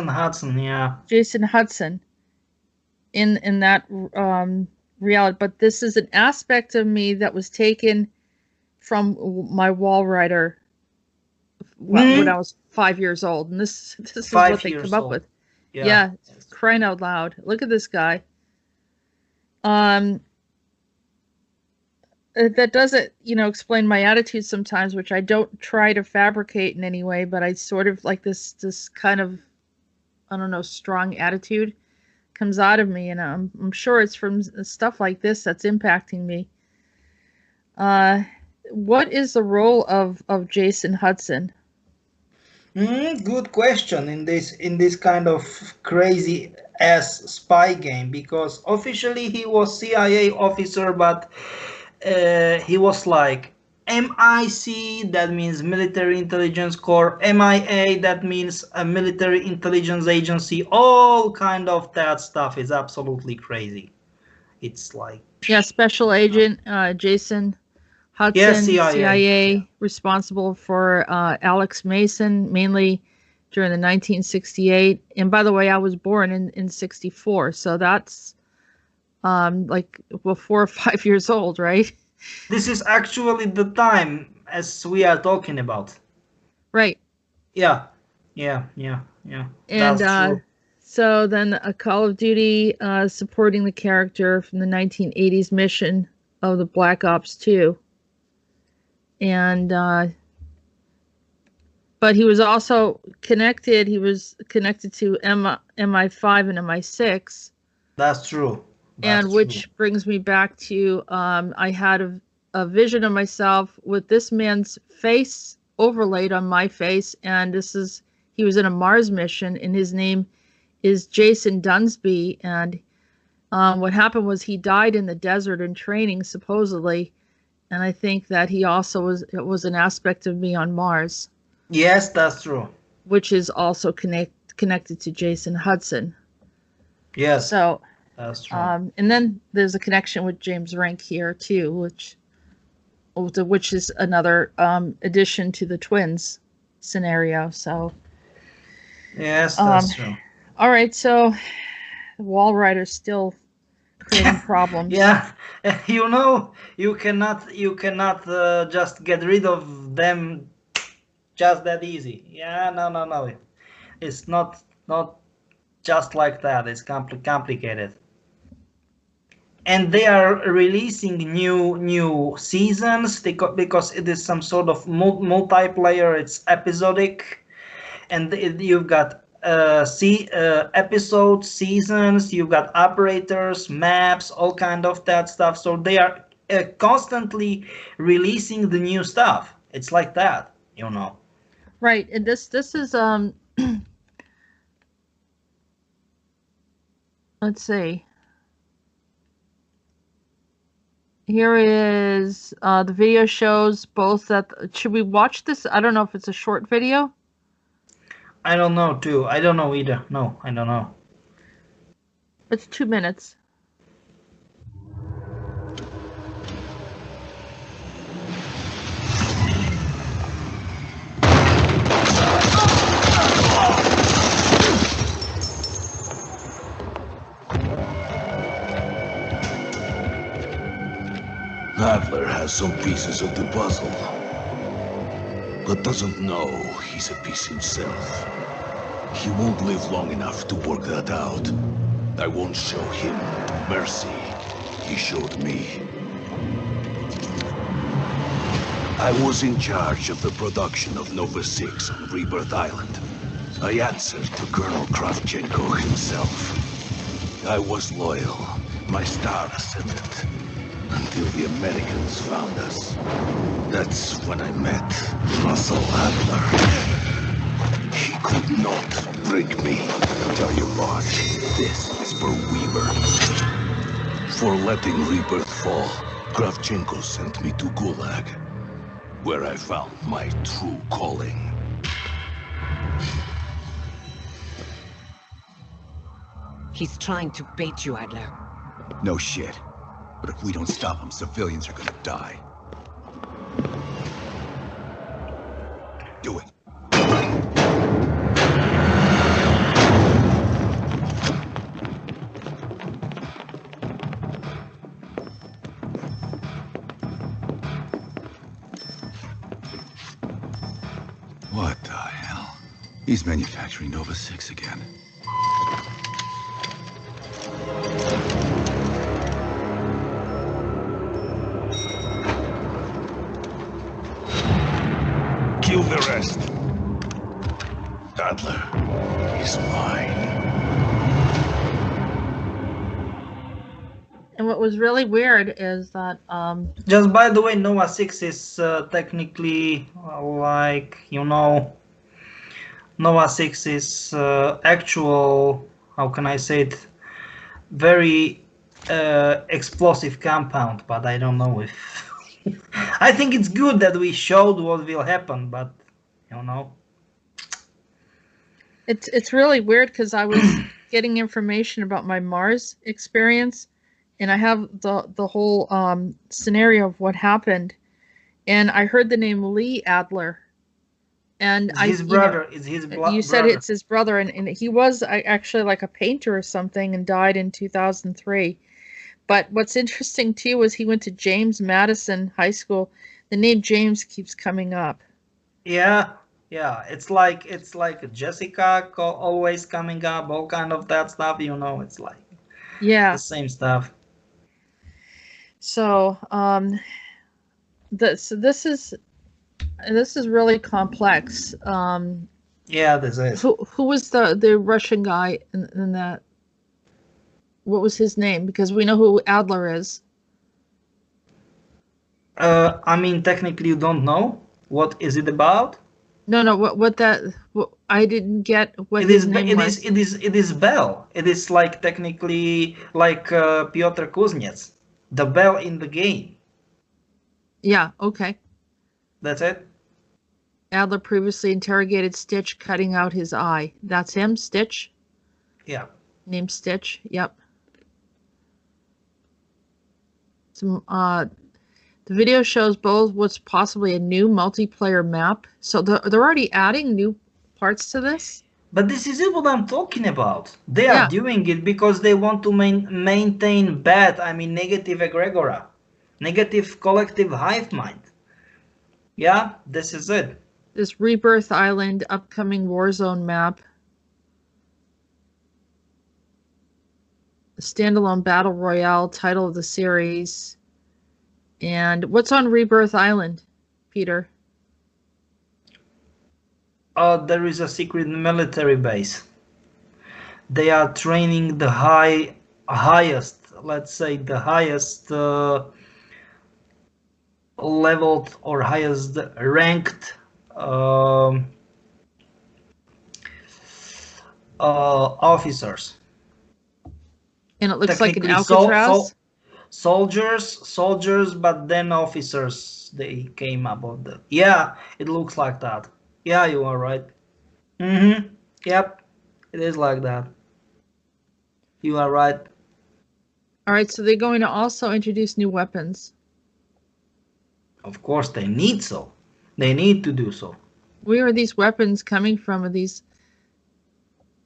Speaker 2: Hudson, yeah.
Speaker 1: Jason Hudson in that reality, but this is an aspect of me that was taken from my wall rider when I
Speaker 2: Mm,
Speaker 1: was 5 years old, and this is what
Speaker 2: five
Speaker 1: they come
Speaker 2: years
Speaker 1: up
Speaker 2: old.
Speaker 1: with.
Speaker 2: Yeah.
Speaker 1: Yeah, crying out loud! Look at this guy. Um, that doesn't, explain my attitude sometimes, which I don't try to fabricate in any way, but I sort of like this kind of, I don't know, strong attitude comes out of me, and I'm sure it's from stuff like this that's impacting me. Uh, what is the role of Jason Hudson?
Speaker 2: Good question in this kind of crazy ass spy game, because officially he was CIA officer, but he was like MIC, that means Military Intelligence Corps, MIA, that means a military intelligence agency. All kind of that stuff is absolutely crazy. It's like,
Speaker 1: Yeah, Special Agent Jason
Speaker 2: yeah,
Speaker 1: Hudson,
Speaker 2: CIA.
Speaker 1: CIA, responsible for Alex Mason, mainly during the 1968. And by the way, I was born in 64, so that's like, well, 4 or 5 years old, right?
Speaker 2: This is actually the time as we are talking about.
Speaker 1: Right.
Speaker 2: Yeah, yeah.
Speaker 1: And
Speaker 2: That's true.
Speaker 1: so then a Call of Duty supporting the character from the 1980s mission of the Black Ops 2. And but he was also connected. He was connected to MI5 and MI6,
Speaker 2: That's true.
Speaker 1: and
Speaker 2: That's true.
Speaker 1: which brings me back to I had a vision of myself with this man's face overlaid on my face, and he was in a Mars mission, and his name is Jason Dunsby, and what happened was he died in the desert in training supposedly, and I think that he also was an aspect of me on Mars,
Speaker 2: Yes, that's true.
Speaker 1: which is also connected to Jason Hudson.
Speaker 2: Yes,
Speaker 1: So,
Speaker 2: that's true.
Speaker 1: and then there's a connection with James Rank here too, which is another addition to the twins scenario. So,
Speaker 2: Yes,
Speaker 1: um,
Speaker 2: that's true.
Speaker 1: all right. So, the Wall Rider's still creating problems.
Speaker 2: Yeah, you cannot just get rid of them just that easy. Yeah, no. It's not just like that. It's complicated. And they are releasing new seasons because it is some sort of multiplayer. It's episodic, and you've got episodes, seasons. You've got operators, maps, all kind of that stuff. So they are constantly releasing the new stuff. It's like that.
Speaker 1: Right, and this is let's see. Here is the video shows both that should we watch this? I don't know if it's a short video.
Speaker 2: I don't know too. I don't know either. No, I don't know.
Speaker 1: It's 2 minutes.
Speaker 3: Adler has some pieces of the puzzle, but doesn't know he's a piece himself. He won't live long enough to work that out. I won't show him mercy he showed me. I was in charge of the production of Nova 6 on Rebirth Island. I answered to Colonel Kravchenko himself. I was loyal, my star ascendant, until the Americans found us. That's when I met Russell Adler. He could not break me. Tell your boss, this is for Weaver. For letting Rebirth fall, Kravchenko sent me to Gulag, where I found my true calling.
Speaker 4: He's trying to bait you, Adler.
Speaker 5: No shit. But if we don't stop him, civilians are gonna die. Do it. What the hell? He's manufacturing Nova 6 again.
Speaker 3: Adler is mine.
Speaker 1: And what was really weird is that
Speaker 2: Just by the way, Nova 6 is technically like, you know, Nova 6 is actual, how can I say it, very explosive compound, but I don't know if... I think it's good that we showed what will happen, but, you know.
Speaker 1: it's really weird because I was getting information about my Mars experience, and I have the whole scenario of what happened, and I heard the name Lee Adler, and
Speaker 2: It's his brother. It's his
Speaker 1: you said
Speaker 2: brother.
Speaker 1: it's his brother, and he was actually like a painter or something, and died in 2003. But what's interesting too was he went to James Madison High School. The name James keeps coming up.
Speaker 2: Yeah, yeah. It's like Jessica always coming up, all kind of that stuff. You know, it's like
Speaker 1: Yeah.
Speaker 2: the same stuff.
Speaker 1: So this is really complex.
Speaker 2: Yeah, this is.
Speaker 1: Who was the Russian guy in that? What was his name? Because we know who Adler is.
Speaker 2: I mean, technically, you don't know what is it about.
Speaker 1: No. What I didn't get what
Speaker 2: It
Speaker 1: his
Speaker 2: is.
Speaker 1: name was.
Speaker 2: It is Bell. It is like technically like Piotr Kuznets, the Bell in the game.
Speaker 1: Yeah. Okay.
Speaker 2: That's it.
Speaker 1: Adler previously interrogated Stitch, cutting out his eye. That's him, Stitch.
Speaker 2: Yeah.
Speaker 1: Named Stitch. Yep. Some the video shows both what's possibly a new multiplayer map. So they're already adding new parts to this.
Speaker 2: But this is what I'm talking about. They are
Speaker 1: Yeah.
Speaker 2: doing it because they want to maintain bad, I mean negative egregora, negative collective hive mind. Yeah, this is it.
Speaker 1: This Rebirth Island upcoming Warzone map. A standalone battle royale title of the series. And what's on Rebirth Island, Peter?
Speaker 2: There is a secret military base. They are training the highest, let's say the highest leveled or highest ranked officers.
Speaker 1: And it looks like an
Speaker 2: Technically,
Speaker 1: Alcatraz.
Speaker 2: soldiers, but then officers. They came up with the. Yeah, it looks like that. Yeah, you are right. Yep, it is like that. You are right.
Speaker 1: All right, so they're going to also introduce new weapons.
Speaker 2: Of course, they need so. They need to do so.
Speaker 1: Where are these weapons coming from? Are these?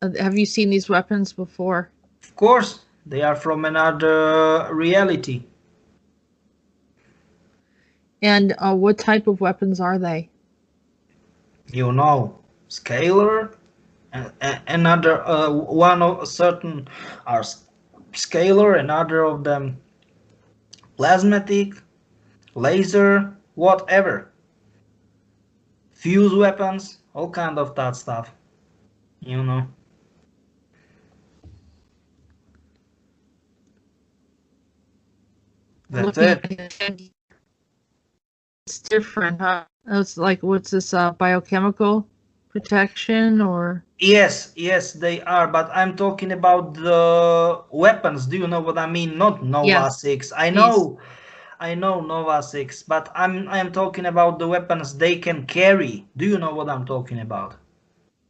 Speaker 1: Have you seen these weapons before?
Speaker 2: Of course, they are from another reality.
Speaker 1: And what type of weapons are they?
Speaker 2: You know, scalar. Another one of certain are scalar. Another of them plasmatic, laser, whatever. Fuse weapons, all kind of that stuff. You know. That's it.
Speaker 1: It's different, huh? It's like, what's this, biochemical protection or?
Speaker 2: Yes, they are, but I'm talking about the weapons. Do you know what I mean? Not Nova
Speaker 1: Yes,
Speaker 2: 6. I know Nova 6, but I'm talking about the weapons they can carry. Do you know what I'm talking about?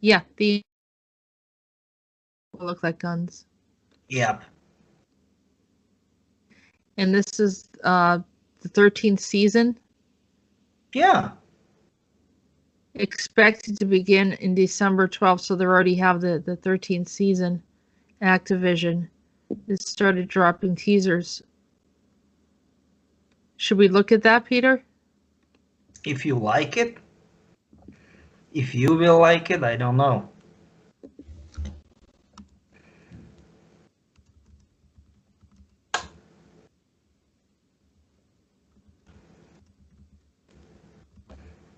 Speaker 1: Yeah, the look like guns.
Speaker 2: Yep.
Speaker 1: And this is the 13th season.
Speaker 2: Yeah.
Speaker 1: Expected to begin in December 12th, so they already have the 13th season. Activision has started dropping teasers. Should we look at that, Peter?
Speaker 2: If you like it. If you will like it, I don't know.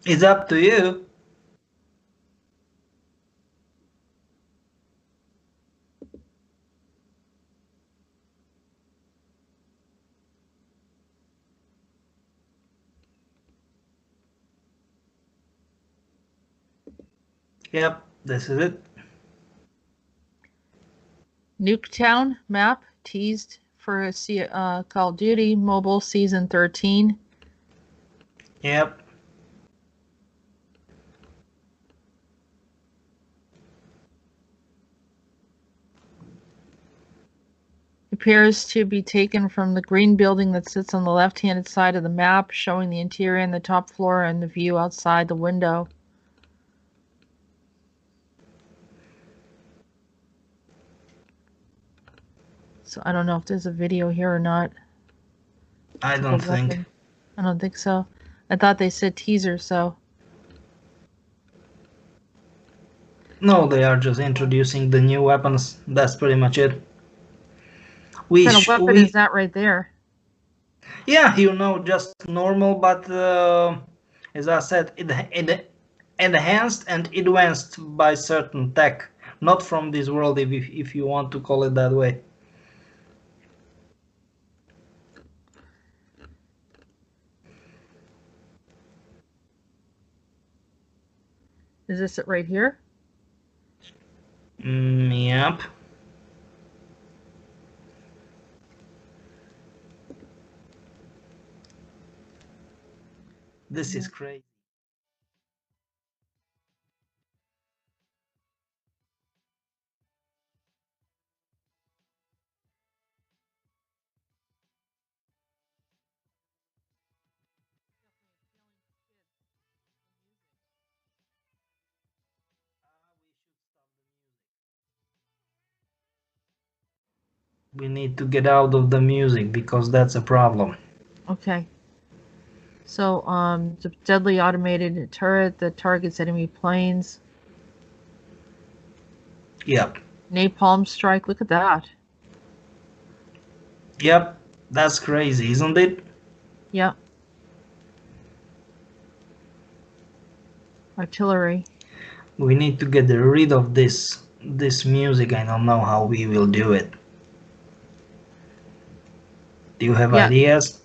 Speaker 2: It's up to you. Yep, this is it.
Speaker 1: Nuketown map teased for Call of Duty Mobile Season 13.
Speaker 2: Yep.
Speaker 1: Appears to be taken from the green building that sits on the left-hand side of the map, showing the interior and the top floor and the view outside the window. So I don't know if there's a video here or not.
Speaker 2: I don't think.
Speaker 1: I don't think so. I thought they said teaser, so.
Speaker 2: No, they are just introducing the new weapons. That's pretty much it.
Speaker 1: What kind of weapon is that right there?
Speaker 2: Yeah, you know, just normal, but as I said, it enhanced and advanced by certain tech, not from this world, if you want to call it that way.
Speaker 1: Is this it right here?
Speaker 2: Yep. This is crazy. We need to get out of the music because that's a problem.
Speaker 1: Okay. So, the deadly automated turret that targets enemy planes.
Speaker 2: Yep.
Speaker 1: Napalm strike. Look at that.
Speaker 2: Yep. That's crazy, isn't it?
Speaker 1: Yep. Artillery.
Speaker 2: We need to get rid of this music. I don't know how we will do it. Do you have ideas?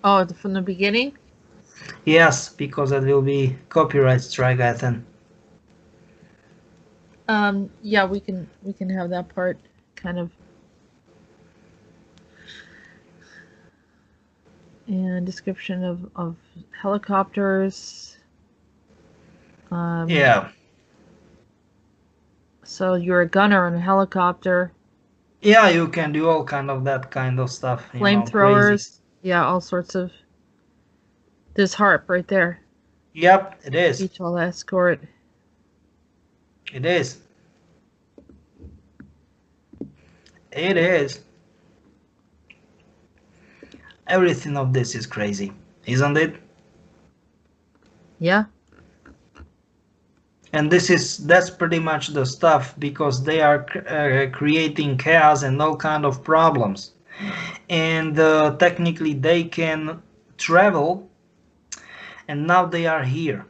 Speaker 1: Oh, from the beginning?
Speaker 2: Yes, because that will be copyright strike, I think.
Speaker 1: Yeah, we can have that part kind of. And description of helicopters.
Speaker 2: Yeah.
Speaker 1: So you're a gunner on a helicopter.
Speaker 2: Yeah, you can do all that kind of stuff.
Speaker 1: Flamethrowers. Yeah, all sorts of. There's harp right there.
Speaker 2: Yep, it is.
Speaker 1: Beachall escort.
Speaker 2: It is. It is. Everything of this is crazy, isn't it?
Speaker 1: Yeah.
Speaker 2: And that's pretty much the stuff, because they are creating chaos and all kind of problems. And technically they can travel, and now they are here.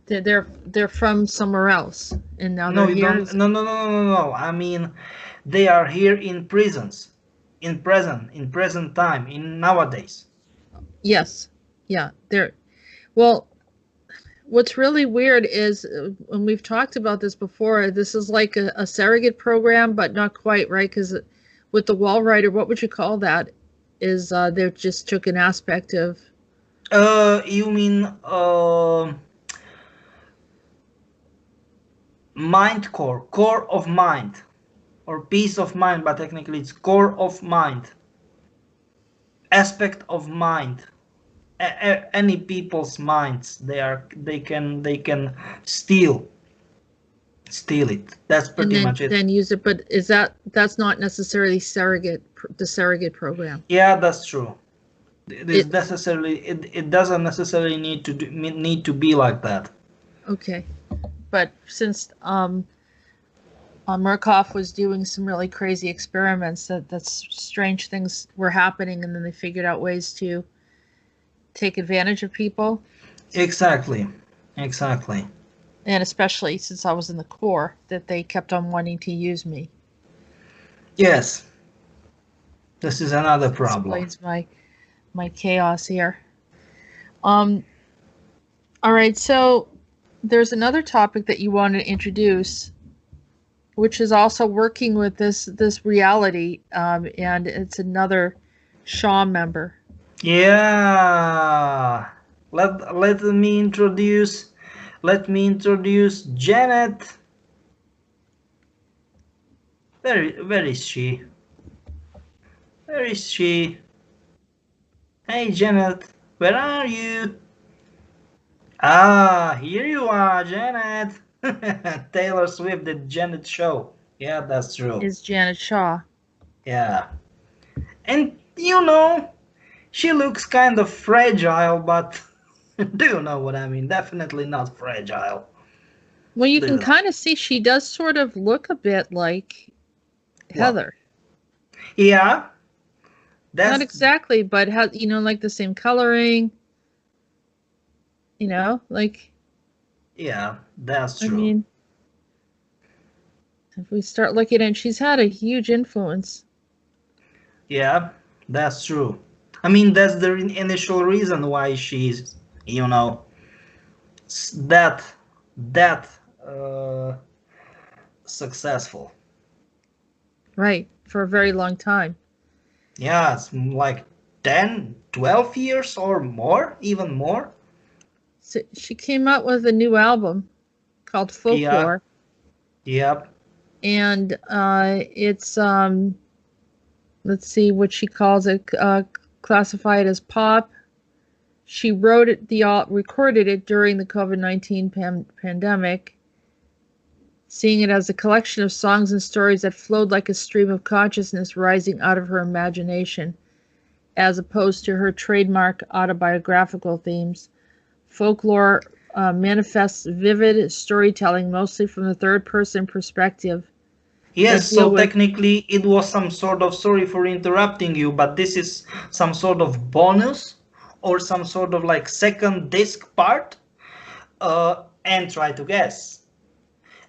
Speaker 1: They're from somewhere else, and now
Speaker 2: No,
Speaker 1: they're
Speaker 2: you
Speaker 1: here.
Speaker 2: don't. No. I mean, they are here in prisons, in present time, in nowadays.
Speaker 1: Yes. Yeah. They're. Well, what's really weird is, when we've talked about this before, this is like a surrogate program, but not quite, right? Because with the wall rider, what would you call that? Is they just took an aspect of.
Speaker 2: You mean mind core of mind, or peace of mind, but technically it's core of mind, aspect of mind. Any people's minds, they can steal it. That's pretty much it.
Speaker 1: Then use it. But that's not necessarily the surrogate program?
Speaker 2: Yeah, that's true. It doesn't necessarily need to be like that.
Speaker 1: Okay, but since Murkoff was doing some really crazy experiments, that's strange things were happening, and then they figured out ways to take advantage of people.
Speaker 2: Exactly.
Speaker 1: And especially since I was in the Corps, that they kept on wanting to use me.
Speaker 2: Yes. This is another problem.
Speaker 1: Explains my chaos here. All right, so there's another topic that you want to introduce, which is also working with this reality, and it's another Shaw member.
Speaker 2: Yeah. Let me introduce Janet. Where is she? Where is she? Hey Janet, where are you? Ah, here you are, Janet. Taylor Swift, the Janet show. Yeah, that's true.
Speaker 1: Is Janet Shaw.
Speaker 2: Yeah. And you know, she looks kind of fragile, but do you know what I mean? Definitely not fragile.
Speaker 1: Well, you
Speaker 2: Do
Speaker 1: can
Speaker 2: you know?
Speaker 1: kind of see she does sort of look a bit like Heather.
Speaker 2: Yeah,
Speaker 1: Not
Speaker 2: that's
Speaker 1: exactly, but has, like the same coloring, like,
Speaker 2: yeah, that's
Speaker 1: I
Speaker 2: true.
Speaker 1: mean, if we start looking at, she's had a huge influence.
Speaker 2: Yeah, that's true. I mean, that's the initial reason why she's, you know, that that uh, successful.
Speaker 1: Right, for a very long time.
Speaker 2: Yeah, it's like 10, 12 years or more, even more.
Speaker 1: So she came out with a new album called
Speaker 2: Yeah,
Speaker 1: Folklore,
Speaker 2: yep.
Speaker 1: and it's let's see what she calls it, classified as pop. She wrote it, recorded it during the COVID-19 pandemic, seeing it as a collection of songs and stories that flowed like a stream of consciousness rising out of her imagination, as opposed to her trademark autobiographical themes. Folklore manifests vivid storytelling, mostly from the third-person perspective, that
Speaker 2: Yes,
Speaker 1: deal
Speaker 2: so
Speaker 1: with.
Speaker 2: technically it was some sort of, sorry for interrupting you, but this is some sort of bonus or some sort of like second disc part. And try to guess.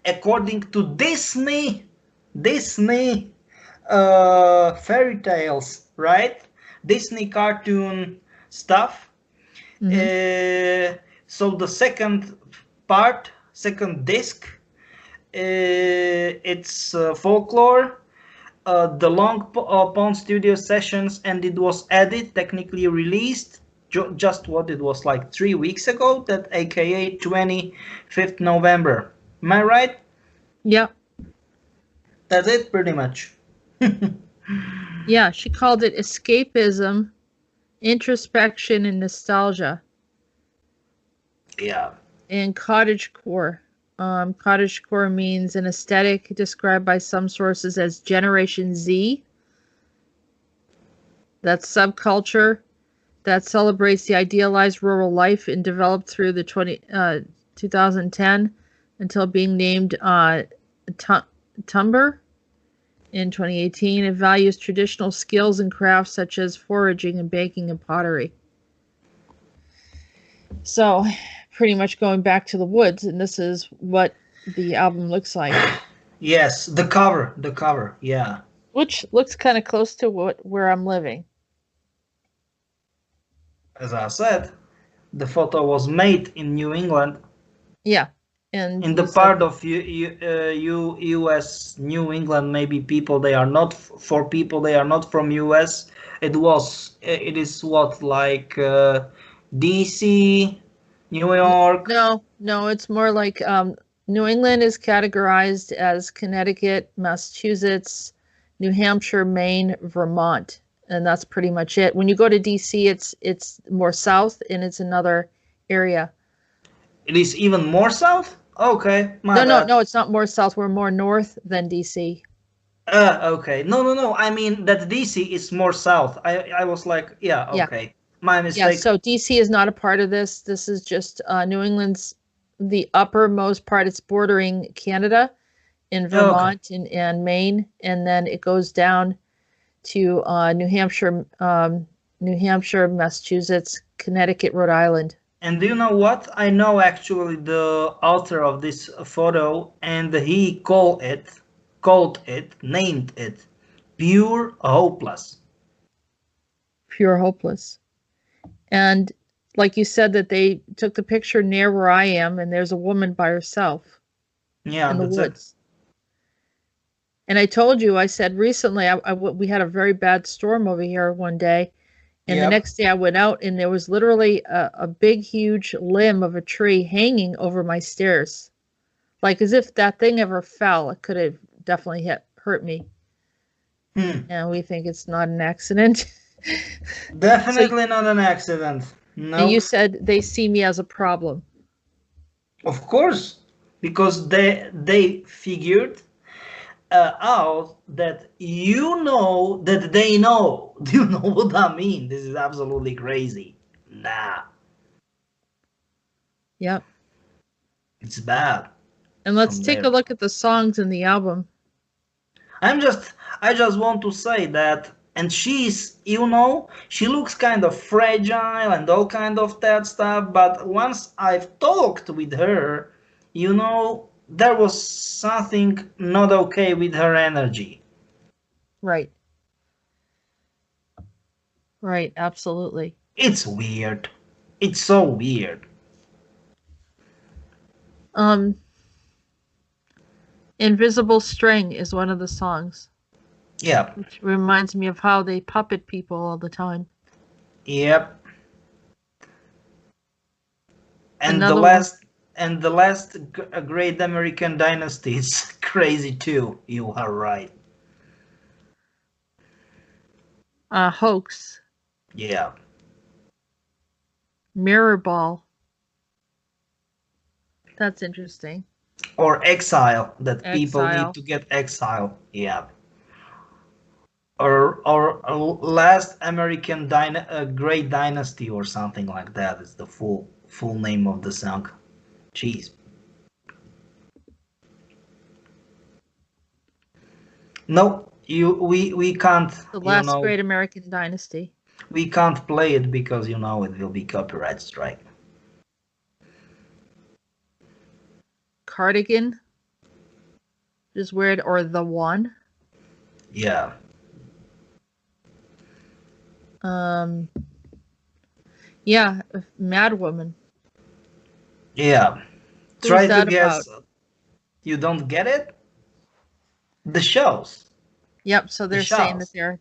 Speaker 2: According to Disney fairy tales, right? Disney cartoon stuff.
Speaker 1: Mhm.
Speaker 2: So the second part, second disc, it's folklore. The Long Pond Studio sessions, and it was added, technically released, just what it was like 3 weeks ago, that aka 25th November. Am I right?
Speaker 1: Yep.
Speaker 2: That's it, pretty much.
Speaker 1: Yeah, she called it escapism, introspection, and nostalgia.
Speaker 2: Yeah.
Speaker 1: And cottagecore. Cottagecore means an aesthetic described by some sources as Generation Z. That's subculture that celebrates the idealized rural life and developed through the 2010 until being named Tumber in 2018. It values traditional skills and crafts such as foraging and baking and pottery. So, pretty much going back to the woods, and this is what the album looks like.
Speaker 2: Yes, the cover, yeah.
Speaker 1: Which looks kind of close to where I'm living.
Speaker 2: As I said, the photo was made in New England,
Speaker 1: Yeah, and
Speaker 2: in the
Speaker 1: you said,
Speaker 2: part of US, New England. Maybe people they are not for people they are not from US. It is what like DC, New York.
Speaker 1: no, it's more like New England is categorized as Connecticut, Massachusetts, New Hampshire, Maine, Vermont, and that's pretty much it. When you go to DC, it's more south and it's another area.
Speaker 2: It is even more south. Okay, my
Speaker 1: No,
Speaker 2: bad.
Speaker 1: no, it's not more south. We're more north than DC.
Speaker 2: Okay. No. I mean that DC is more south. I was like, yeah,
Speaker 1: Yeah,
Speaker 2: okay. My
Speaker 1: yeah.
Speaker 2: mistake.
Speaker 1: So DC is not a part of this. This is just New England's the uppermost part. It's bordering Canada in
Speaker 2: Okay.
Speaker 1: Vermont and Maine, and then it goes down to New Hampshire, Massachusetts, Connecticut, Rhode Island.
Speaker 2: And do you know what? I know actually the author of this photo, and he named it Pure Hopeless.
Speaker 1: Pure hopeless. And like you said, that they took the picture near where I am, and there's a woman by herself
Speaker 2: Yeah,
Speaker 1: in the
Speaker 2: that's it.
Speaker 1: woods. And I told you, I said recently, we had a very bad storm over here one day, and the
Speaker 2: Yep.
Speaker 1: next day I went out, and there was literally a big, huge limb of a tree hanging over my stairs, like as if that thing ever fell. It could have definitely hurt me. And we think it's not an accident. So,
Speaker 2: Definitely not an accident.
Speaker 1: and you
Speaker 2: Nope.
Speaker 1: said they see me as a problem.
Speaker 2: Of course, because they figured out that you know that they know. Do you know what I mean? This is absolutely crazy. Nah,
Speaker 1: Yep.
Speaker 2: it's bad
Speaker 1: And let's
Speaker 2: from
Speaker 1: take
Speaker 2: there.
Speaker 1: a look at the songs in the album.
Speaker 2: I just want to say that, and she's, you know, she looks kind of fragile and all kind of that stuff, but once I've talked with her, you know, there was something not okay with her energy.
Speaker 1: Right. Right. Absolutely.
Speaker 2: It's weird. It's so weird.
Speaker 1: Um, Invisible String is one of the songs,
Speaker 2: Yep.
Speaker 1: which reminds me of how they puppet people all the time.
Speaker 2: Yep. And
Speaker 1: Another one,
Speaker 2: the last great American dynasty is crazy too. You are right.
Speaker 1: Hoax,
Speaker 2: Yeah.
Speaker 1: Mirror Ball. That's interesting.
Speaker 2: Or exile, that people need
Speaker 1: Exile.
Speaker 2: to get exile. Yeah. Or last American great dynasty or something like that is the full name of the song. Jeez. No, we can't,
Speaker 1: The
Speaker 2: you
Speaker 1: Last
Speaker 2: know,
Speaker 1: Great American Dynasty.
Speaker 2: we can't play it because you know it will be copyright strike.
Speaker 1: Cardigan is weird, or The One.
Speaker 2: Yeah.
Speaker 1: Yeah, Mad Woman.
Speaker 2: Yeah.
Speaker 1: Who's
Speaker 2: Try to
Speaker 1: that about?
Speaker 2: guess. You don't get it? The shows.
Speaker 1: Yep. So
Speaker 2: The
Speaker 1: they're saying that
Speaker 2: shows.
Speaker 1: they're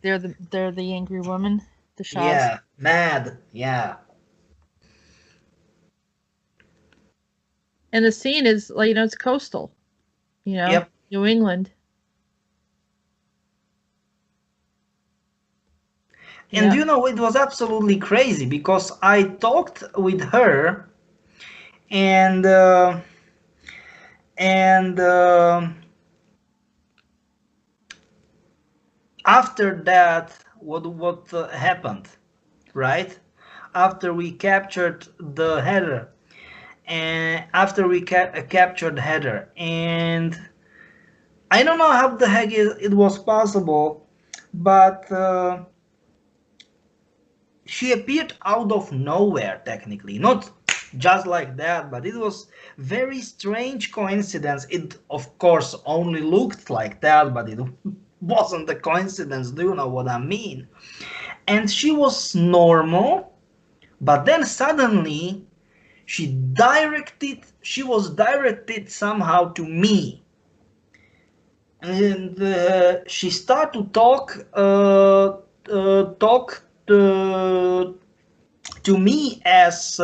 Speaker 1: the angry woman. The Shaws.
Speaker 2: Yeah. Mad. Yeah.
Speaker 1: And the scene is like, it's coastal.
Speaker 2: Yep.
Speaker 1: New England.
Speaker 2: And
Speaker 1: Yeah.
Speaker 2: you know, it was absolutely crazy because I talked with her and and after that, what happened, right? After we captured the header, and after we captured header, and I don't know how the heck it was possible, but she appeared out of nowhere technically, not just like that, but it was very strange coincidence. It of course only looked like that, but it wasn't a coincidence. Do you know what I mean? And she was normal, but then suddenly she was directed somehow to me, and she started to talk to me as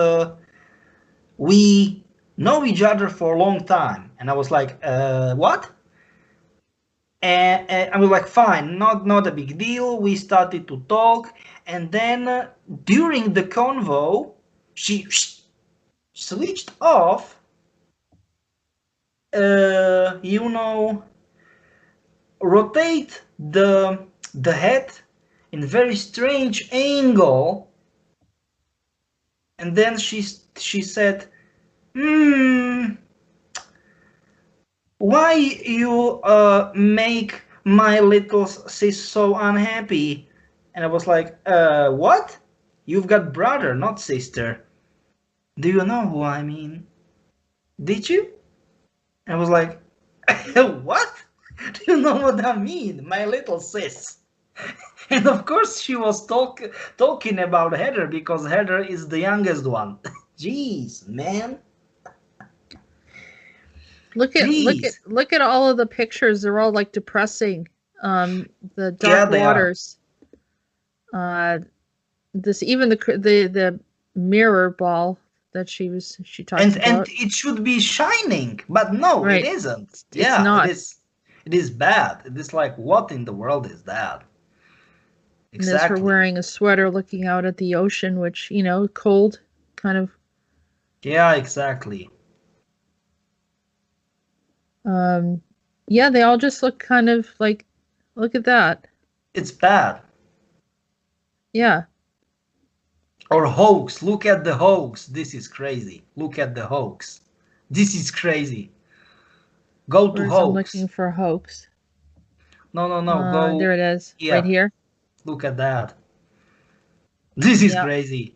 Speaker 2: we know each other for a long time. And I was like, what? And I was like, fine, not a big deal. We started to talk, and then during the convo, she switched off. You know, rotate the head in very strange angle, and then she said, "Hmm, why you make my little sis so unhappy?" And I was like, what? You've got brother, not sister. Do you know who I mean? Did you? And I was like, what? Do you know what I mean? My little sis. And of course she was talking about Heather because Heather is the youngest one. Jeez, man.
Speaker 1: Look at
Speaker 2: Jeez.
Speaker 1: look at all of the pictures. They're all like depressing. The
Speaker 2: Yeah,
Speaker 1: dark
Speaker 2: they are.
Speaker 1: waters. This even the mirror ball that she talks
Speaker 2: And
Speaker 1: about.
Speaker 2: it should be shining, but no, it
Speaker 1: Right.
Speaker 2: isn't.
Speaker 1: It's
Speaker 2: Yeah,
Speaker 1: not.
Speaker 2: it is bad. It is like, what in the world is that?
Speaker 1: And there's her
Speaker 2: Exactly.
Speaker 1: wearing a sweater looking out at the ocean, which, cold, kind of.
Speaker 2: Yeah, exactly.
Speaker 1: Yeah, they all just look kind of like, look at that.
Speaker 2: It's bad.
Speaker 1: Yeah.
Speaker 2: Or hoax. Look at the hoax. This is crazy. Look at the hoax. This is crazy. Go to
Speaker 1: Whereas I'm
Speaker 2: hoax.
Speaker 1: looking for hoax.
Speaker 2: No. Go.
Speaker 1: There it is, right
Speaker 2: Yeah.
Speaker 1: here.
Speaker 2: Look at that. This is
Speaker 1: Yeah.
Speaker 2: crazy.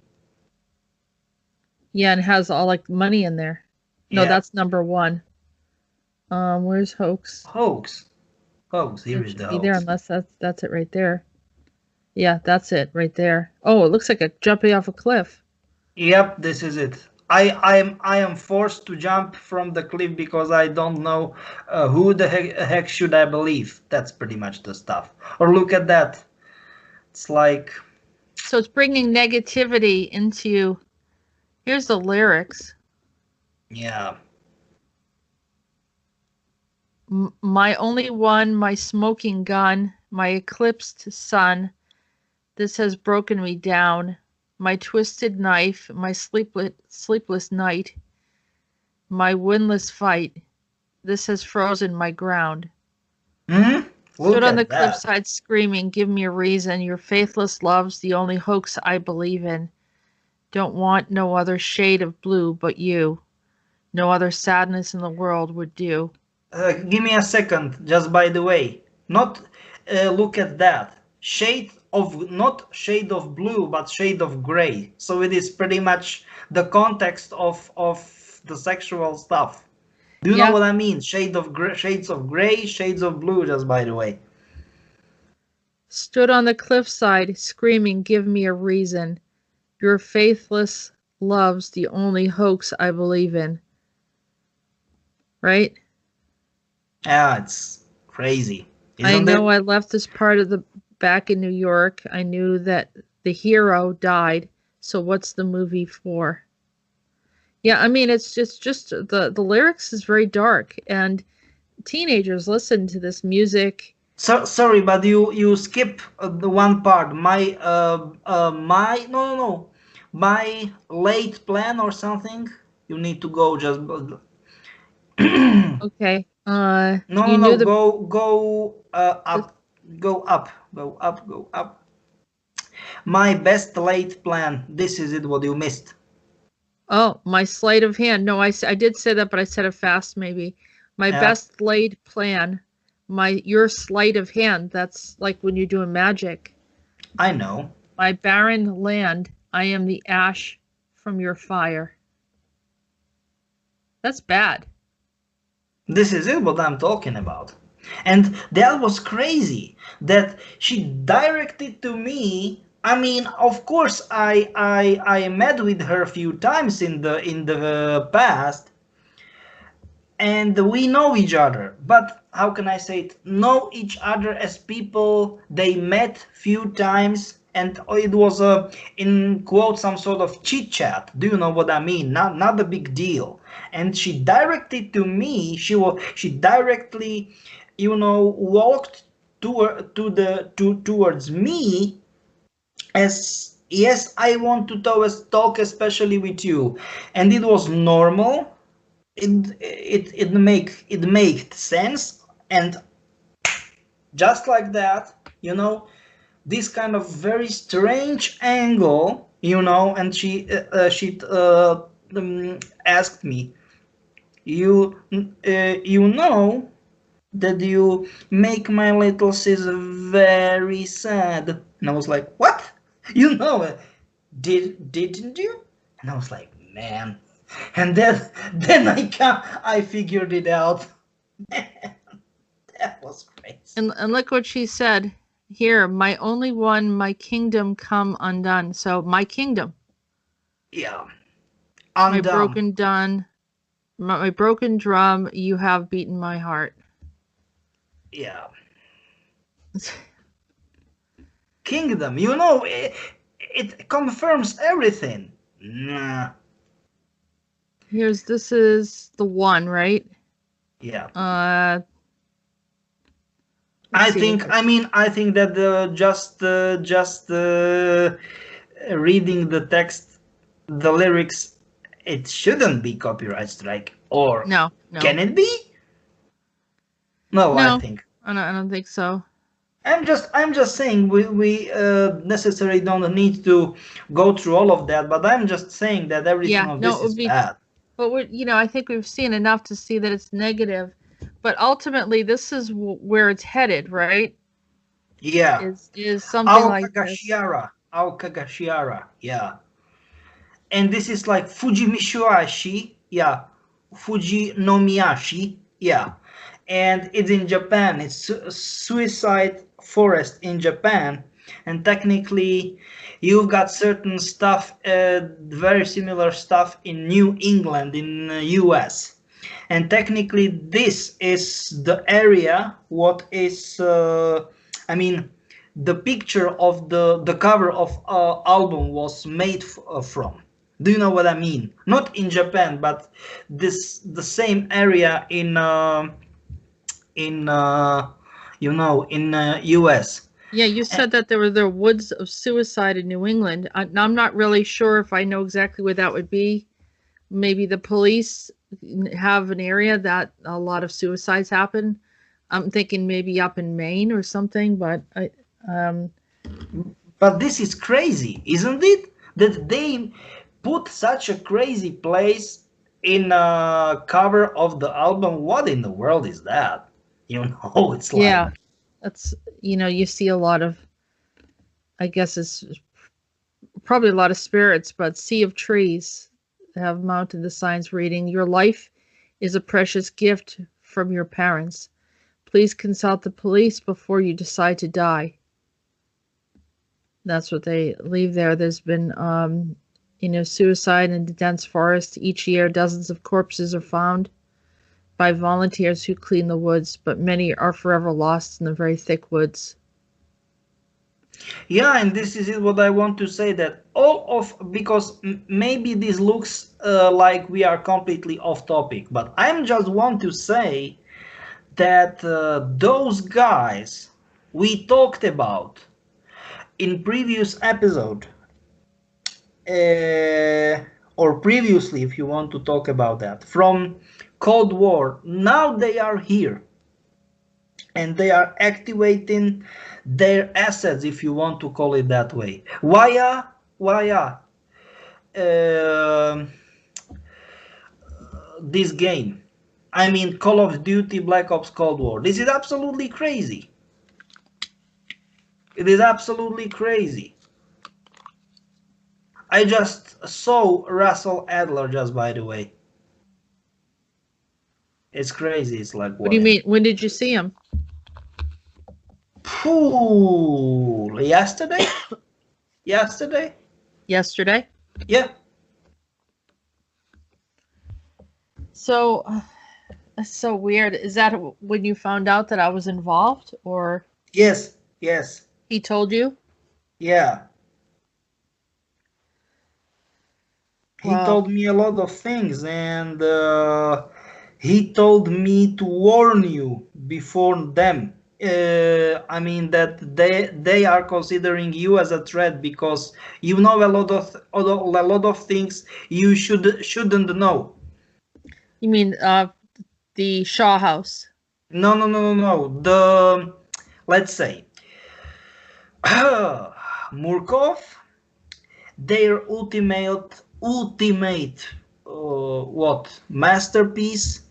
Speaker 1: Yeah, and it has all like money in there. No,
Speaker 2: Yeah.
Speaker 1: that's number one. Where's hoax?
Speaker 2: Hoax. Hoax. Here
Speaker 1: It
Speaker 2: is
Speaker 1: should
Speaker 2: the
Speaker 1: be there
Speaker 2: hoax.
Speaker 1: unless that's it right there. Yeah, that's it right there. Oh, it looks like a jumping off a cliff.
Speaker 2: Yep, this is it. I am forced to jump from the cliff because I don't know who the heck should I believe. That's pretty much the stuff. Or look at that. It's like,
Speaker 1: So it's bringing negativity into. Here's the lyrics.
Speaker 2: yeah.
Speaker 1: My only one, my smoking gun, my eclipsed sun. This has broken me down. My twisted knife, my sleepless night, my winless fight. This has frozen my ground.
Speaker 2: Hmm?
Speaker 1: Stood
Speaker 2: Look
Speaker 1: on the
Speaker 2: at that.
Speaker 1: cliffside screaming, give me a reason. Your faithless love's the only hoax I believe in. Don't want no other shade of blue but you. No other sadness in the world would do.
Speaker 2: Give me a second, just by the way. Not look at that. Shade of, not shade of blue, but shade of gray. So it is pretty much the context of the sexual stuff. Do you know
Speaker 1: Yeah.
Speaker 2: what I mean? Shades of gray, shades of blue, just by the way.
Speaker 1: Stood on the cliffside screaming, give me a reason. Your faithless love's the only hoax I believe in. Right?
Speaker 2: Yeah, it's crazy,
Speaker 1: I
Speaker 2: isn't
Speaker 1: know
Speaker 2: it?
Speaker 1: I left this part of the back in New York. I knew that the hero died. So what's the movie for? Yeah, I mean it's just the lyrics is very dark and teenagers listen to this music.
Speaker 2: So sorry, but you skip the one part. My no, my late plan or something. You need to go just
Speaker 1: Okay.
Speaker 2: no
Speaker 1: You knew
Speaker 2: go
Speaker 1: the
Speaker 2: up, go up. My best late plan. This is it. What you missed.
Speaker 1: Oh, my sleight of hand. No, I did say that, but I said it fast maybe. My
Speaker 2: Yeah,
Speaker 1: best laid plan. Your sleight of hand. That's like when you're doing magic.
Speaker 2: I know.
Speaker 1: My barren land. I am the ash from your fire. That's bad.
Speaker 2: This is it. What I'm talking about. And that was crazy that she directed to me. I mean, of course, I met with her a few times in the past, and we know each other. But how can I say it? Know each other as people they met few times, and it was a in quote some sort of chit chat. Do you know what I mean? Not a big deal. And she directed to me. She directly, walked towards me as yes, I want to talk especially with you, and it was normal. It made sense, and just like that, this kind of very strange angle, and she asked me, you know that you make my little sis very sad. And I was like, what? You know it. Didn't you? And I was like, man. And then I figured it out. That was crazy.
Speaker 1: And look what she said. Here, my only one, my kingdom come undone. So my kingdom,
Speaker 2: Yeah.
Speaker 1: my
Speaker 2: Undone.
Speaker 1: broken done, my broken drum, you have beaten my heart.
Speaker 2: Yeah. Kingdom, you know, it confirms everything. Nah.
Speaker 1: This is the one, right?
Speaker 2: Yeah.
Speaker 1: Let's see what
Speaker 2: I think that just reading the text, the lyrics, it shouldn't be copyright strike, or
Speaker 1: no,
Speaker 2: can it be? No, I
Speaker 1: no,
Speaker 2: think.
Speaker 1: I don't think so.
Speaker 2: I'm just saying we necessarily don't need to go through all of that, but I'm just saying that everything
Speaker 1: Yeah,
Speaker 2: of
Speaker 1: no,
Speaker 2: this
Speaker 1: it
Speaker 2: is
Speaker 1: would be,
Speaker 2: bad.
Speaker 1: but I think we've seen enough to see that it's negative, but ultimately this is where it's headed, right?
Speaker 2: Yeah.
Speaker 1: Is something like this.
Speaker 2: Ao Kagashiara, yeah. And this is like Fujimishuashi, yeah. Fuji no Miyashi, yeah. And it's in Japan. It's suicide forest in Japan, and technically, you've got certain stuff, very similar stuff in New England, in U.S. And technically, this is the area. What is? I mean, the picture of the cover of album was made from. Do you know what I mean? Not in Japan, but the same area in in US.
Speaker 1: Yeah, you said that there were woods of suicide in New England. I'm not really sure if I know exactly where that would be. Maybe the police have an area that a lot of suicides happen. I'm thinking maybe up in Maine or something, but
Speaker 2: But this is crazy, isn't it? That they put such a crazy place in a cover of the album. What in the world is that? You know, it's like,
Speaker 1: yeah, that's you see a lot of, I guess it's probably a lot of spirits, but Sea of Trees have mounted the signs reading, "Your life is a precious gift from your parents. Please consult the police before you decide to die." That's what they leave there. There's been, suicide in the dense forest. Each year, dozens of corpses are found by volunteers who clean the woods, but many are forever lost in the very thick woods.
Speaker 2: yeah, and this is what I want to say, that all of, because maybe this looks like we are completely off topic, but I'm just want to say that those guys we talked about in previous episode, or previously, if you want to talk about that, from Cold War, now they are here and they are activating their assets, if you want to call it that way, via uh, this game. I mean, Call of Duty Black Ops Cold War. This is absolutely crazy. It is absolutely crazy. I just saw Russell Adler, just by the way. It's crazy. It's like,
Speaker 1: What do
Speaker 2: what
Speaker 1: you
Speaker 2: in?
Speaker 1: mean? When did you see him?
Speaker 2: Phew, yesterday? Yesterday?
Speaker 1: Yesterday?
Speaker 2: Yeah.
Speaker 1: So, that's so weird. Is that when you found out that I was involved, or
Speaker 2: Yes. Yes.
Speaker 1: he told you?
Speaker 2: Yeah. He
Speaker 1: Wow.
Speaker 2: told me a lot of things, and he told me to warn you before them. I mean that they are considering you as a threat because you know a lot of things you shouldn't know.
Speaker 1: You mean the Shaw House?
Speaker 2: No, no, no, no, no. The, let's say, Murkov, their ultimate what masterpiece,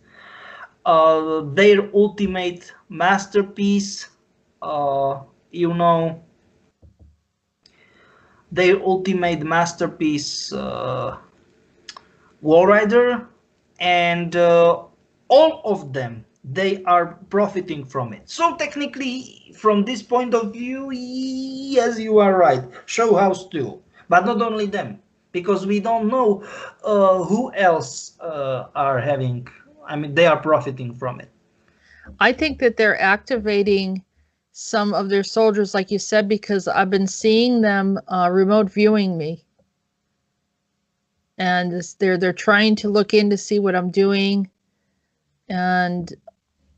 Speaker 2: their ultimate masterpiece, uh, you know, their ultimate masterpiece, Wall Rider, and all of them they are profiting from it. So technically, from this point of view, yes, you are right. Show house too, but not only them, because we don't know who else are having. I mean, they are profiting from it.
Speaker 1: I think that they're activating some of their soldiers, like you said, because I've been seeing them remote viewing me, and they're trying to look in to see what I'm doing, and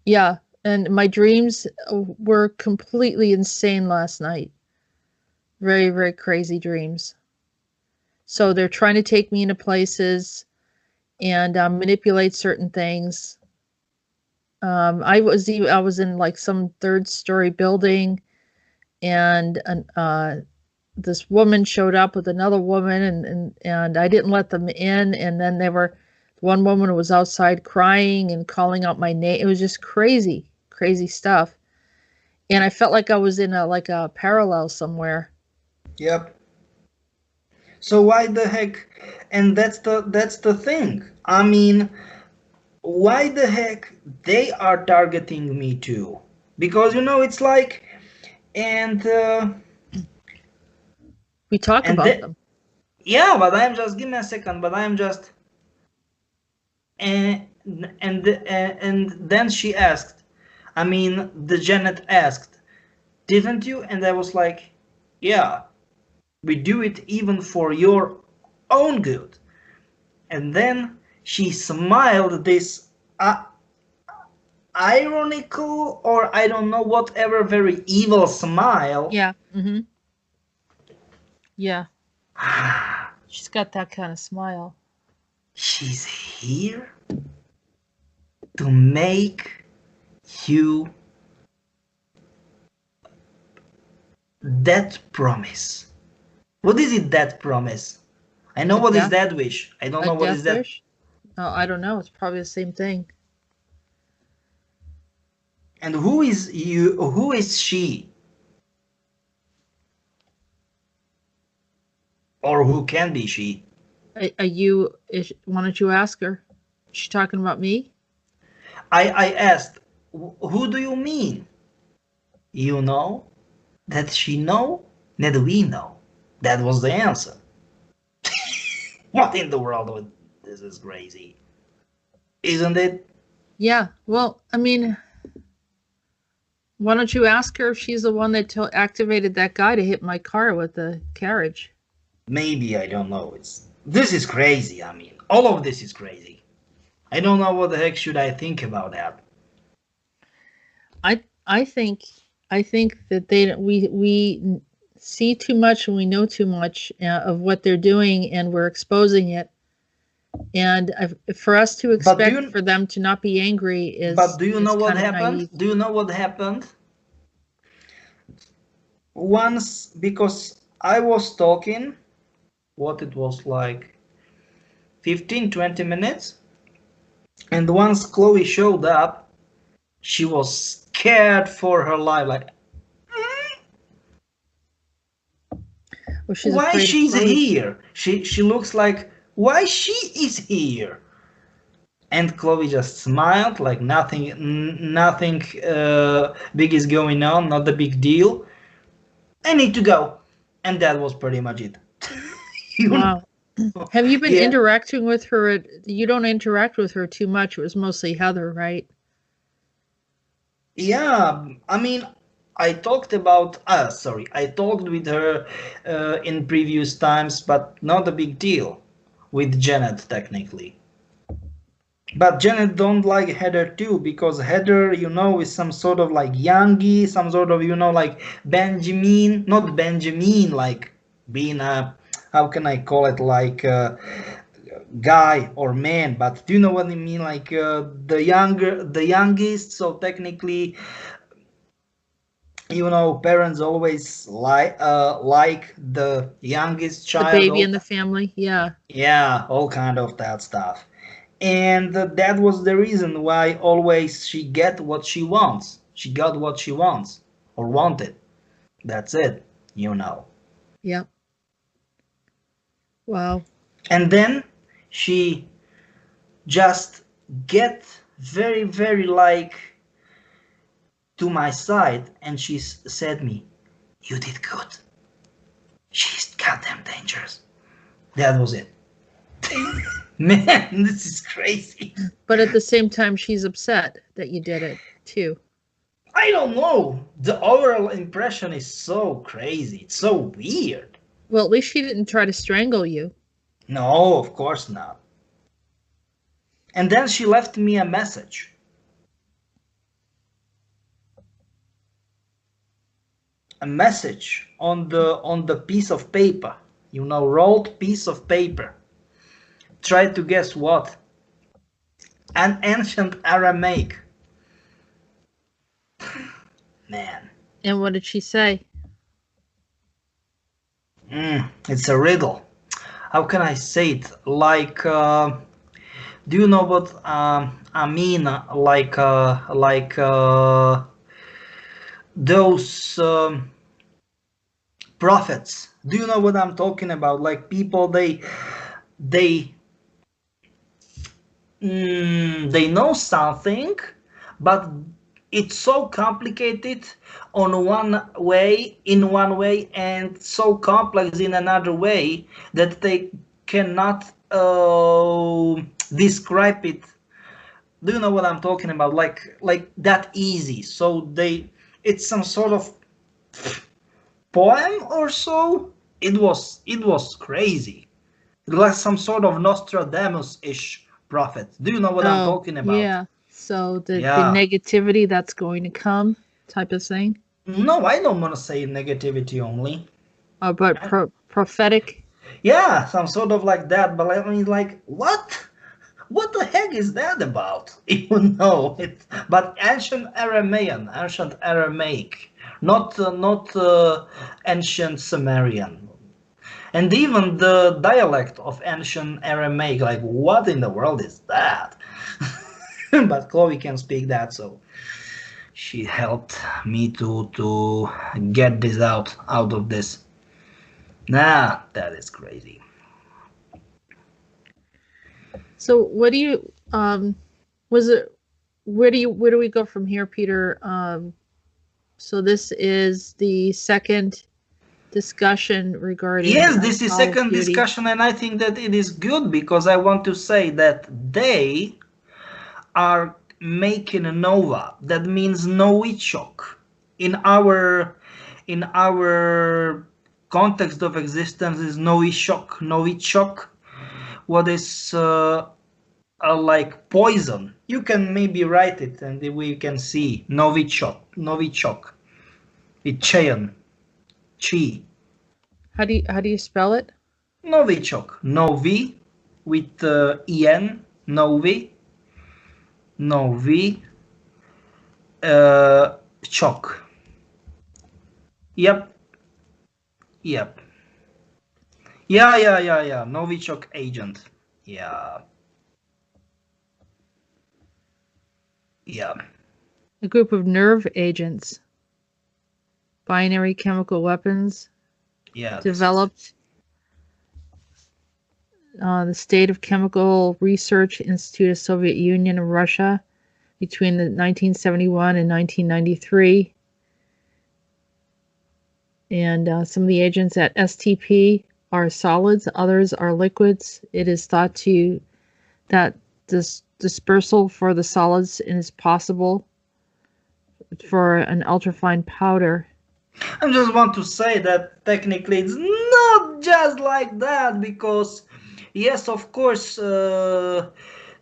Speaker 1: yeah, and my dreams were completely insane last night. Very, very crazy dreams. So they're trying to take me into places and manipulate certain things. I was in like some third story building, and this woman showed up with another woman, and I didn't let them in, and then one woman was outside crying and calling out my name. It was just crazy, crazy stuff, and I felt like I was in a parallel somewhere.
Speaker 2: Yep. So why the heck? And that's the thing. I mean, why the heck they are targeting me too? Because it's like, and
Speaker 1: We talk
Speaker 2: and
Speaker 1: about them.
Speaker 2: yeah, but I'm just give me a second. But I'm just and and then she asked. I mean, the Janet asked, didn't you? And I was like, yeah, we do it even for your own good. And then she smiled this ironical, or I don't know, whatever, very evil smile.
Speaker 1: Yeah. Mm-hmm. Yeah. She's got that kind of smile.
Speaker 2: She's here to make you that promise. What is it, that promise? I know
Speaker 1: A
Speaker 2: what is
Speaker 1: death,
Speaker 2: that wish. I don't
Speaker 1: a
Speaker 2: know what is
Speaker 1: death
Speaker 2: that.
Speaker 1: wish? Oh, I don't know. It's probably the same thing.
Speaker 2: And who is you? Who is she? Or who can be she?
Speaker 1: Why don't you ask her? Is she talking about me?
Speaker 2: I asked, who do you mean? You know? That she know? That we know? That was the answer. What in the world? This is crazy. Isn't it?
Speaker 1: Yeah. Well, I mean, why don't you ask her if she's the one that activated that guy to hit my car with the carriage?
Speaker 2: Maybe, I don't know. This is crazy. I mean, all of this is crazy. I don't know what the heck should I think about that.
Speaker 1: I think that we see too much and we know too much of what they're doing, and we're exposing it. And for us to expect for them to not be angry
Speaker 2: But do you know what
Speaker 1: kind of
Speaker 2: happened?
Speaker 1: naive.
Speaker 2: Do you know what happened? Once, because I was talking, what it was like 15-20 minutes, and once Chloe showed up, she was scared for her life, like,
Speaker 1: Well, she's
Speaker 2: why
Speaker 1: afraid of
Speaker 2: she's
Speaker 1: Chloe.
Speaker 2: here? She looks like, why she is here? And Chloe just smiled, like nothing big is going on, not a big deal. I need to go, and that was pretty much it.
Speaker 1: Wow. Have you been
Speaker 2: Yeah,
Speaker 1: interacting with her? You don't interact with her too much. It was mostly Heather, right?
Speaker 2: yeah. I mean, I talked with her in previous times, but not a big deal with Janet technically. But Janet don't like Heather too, because Heather, is some sort of like youngie, some sort of, like Benjamin, not Benjamin, like being a, how can I call it, like guy or man, but do you know what I mean? Like the youngest, so technically, parents always like the youngest
Speaker 1: The
Speaker 2: child,
Speaker 1: baby in the family. Yeah.
Speaker 2: yeah, all kind of that stuff. And that was the reason why always she get what she wants. She got what she wants or wanted. That's it.
Speaker 1: Yeah. Wow.
Speaker 2: And then she just get very, very like to my side, and she said me, "You did good. She's goddamn dangerous." That was it. Man, this is crazy.
Speaker 1: But at the same time, she's upset that you did it too.
Speaker 2: I don't know. The overall impression is so crazy. It's so weird.
Speaker 1: Well, at least she didn't try to strangle you.
Speaker 2: No, of course not. And then she left me a message. A message on the piece of paper. You know, rolled piece of paper. Try to guess what? An ancient Aramaic. Man.
Speaker 1: And what did she say?
Speaker 2: It's a riddle. How can I say it? Like, do you know what I mean? Like those prophets. Do you know what I'm talking about? Like people, they know something, but it's so complicated in one way, and so complex in another way that they cannot describe it. Do you know what I'm talking about? Like that easy. So it's some sort of poem or so. It was crazy. Like some sort of Nostradamus-ish prophet. Do you know what I'm talking about?
Speaker 1: Yeah. So the
Speaker 2: Yeah.
Speaker 1: negativity that's going to come type of thing.
Speaker 2: No, I don't want to say negativity only.
Speaker 1: But prophetic.
Speaker 2: Yeah, some sort of like that. But I mean, like, what? What the heck is that about? You know it. But ancient Aramaic, not ancient Sumerian. And even the dialect of ancient Aramaic, like, what in the world is that? But Chloe can speak that, so she helped me to get this out of this. Nah, that is crazy.
Speaker 1: So what do you was it where do we go from here, Peter? So this is the second discussion regarding
Speaker 2: Yes, this is
Speaker 1: Call of
Speaker 2: second
Speaker 1: Duty.
Speaker 2: discussion, and I think that it is good because I want to say that they are making a Nova. That means Novichok. In our context of existence is Novichok. Novichok, what is like poison. You can maybe write it and we can see Novichok. Novichok. With Cheon. Chi.
Speaker 1: How do you spell it?
Speaker 2: Novichok. Novi with en. Novi. Novi. Chok. Yep. Yep. Yeah. Novichok agent. Yeah. Yeah.
Speaker 1: A group of nerve agents, binary chemical weapons,
Speaker 2: Yeah.
Speaker 1: developed the State of Chemical Research Institute of Soviet Union and Russia between the 1971 and 1993. And some of the agents at STP are solids, others are liquids. It is thought that this dispersal for the solids is possible for an ultrafine powder.
Speaker 2: I just want to say that technically it's not just like that because, yes, of course,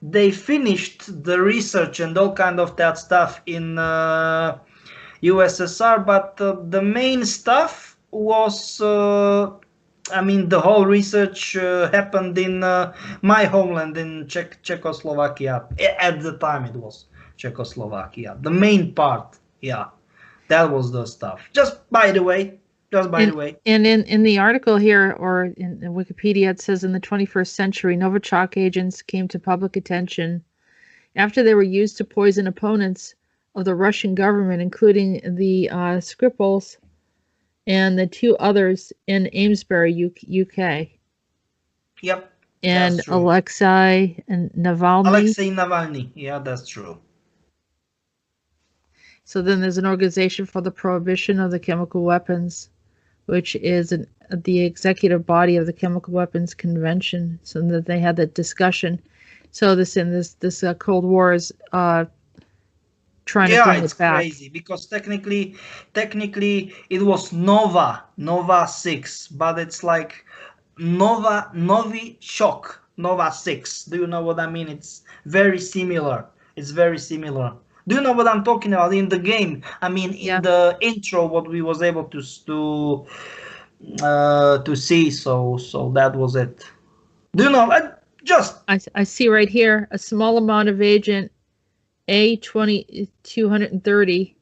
Speaker 2: they finished the research and all kind of that stuff in USSR, but the main stuff was, I mean, the whole research happened in my homeland in Czechoslovakia. At the time it was Czechoslovakia. The main part, yeah. That was the stuff. Just by the way.
Speaker 1: And in the article here, or in Wikipedia, it says in the 21st century, Novichok agents came to public attention after they were used to poison opponents of the Russian government, including the Skripals and the two others in Amesbury, UK.
Speaker 2: Yep.
Speaker 1: and
Speaker 2: That's true.
Speaker 1: Alexei and Navalny.
Speaker 2: Alexei Navalny. Yeah, that's true.
Speaker 1: So then there's an organization for the prohibition of the chemical weapons, which is the executive body of the Chemical Weapons Convention. So that they had that discussion. So this Cold War is trying to
Speaker 2: Yeah,
Speaker 1: bring
Speaker 2: it's
Speaker 1: it back.
Speaker 2: crazy because technically it was Nova 6, but it's like Novi Shock Nova 6. Do you know what I mean? It's very similar. It's very similar. Do you know what I'm talking about in the game? I mean, in the intro, what we was able to see. So that was it. Do you know?
Speaker 1: I see right here a small amount of agent A230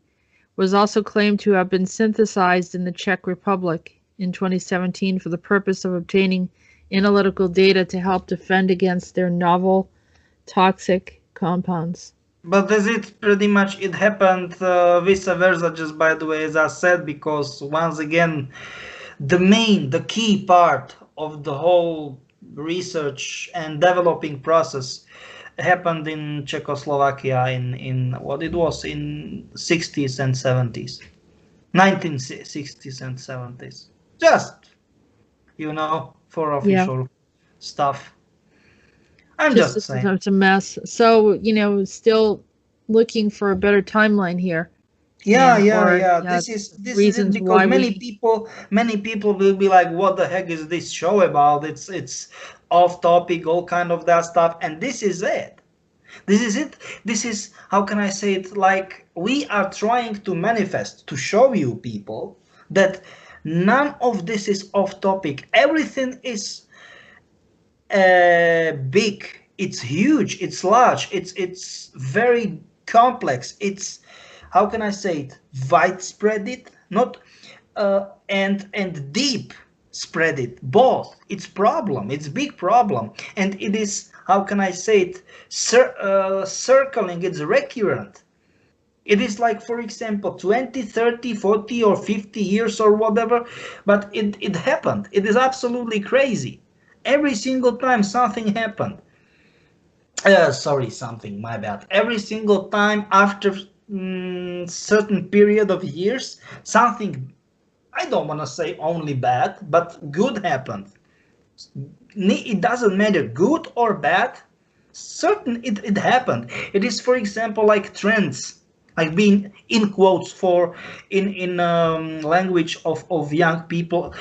Speaker 1: was also claimed to have been synthesized in the Czech Republic in 2017 for the purpose of obtaining analytical data to help defend against their novel toxic compounds.
Speaker 2: But is it pretty much it happened vice versa, just by the way, as I said, because once again, the key part of the whole research and developing process happened in Czechoslovakia in what it was in 60s and 70s, 1960s and 70s. Just, for official stuff. I'm just saying.
Speaker 1: It's a mess. So, still looking for a better timeline here.
Speaker 2: Yeah. This is it, because many people will be like, what the heck is this show about? It's off topic, all kind of that stuff, and this is it. This is, how can I say it, like we are trying to manifest, to show you people that none of this is off topic. Everything is big, it's huge, it's large, it's very complex, it's, how can I say it, widespread it, not and deep spread it, both. It's big problem, and it is, how can I say it, circling, it's recurrent. It is like, for example, 20, 30, 40 or 50 years or whatever, but it happened. It is absolutely crazy. Every single time something happened. My bad. Every single time after certain period of years, something, I don't want to say only bad, but good happened. It doesn't matter, good or bad, it happened. It is, for example, like trends, like being in quotes for in language of young people,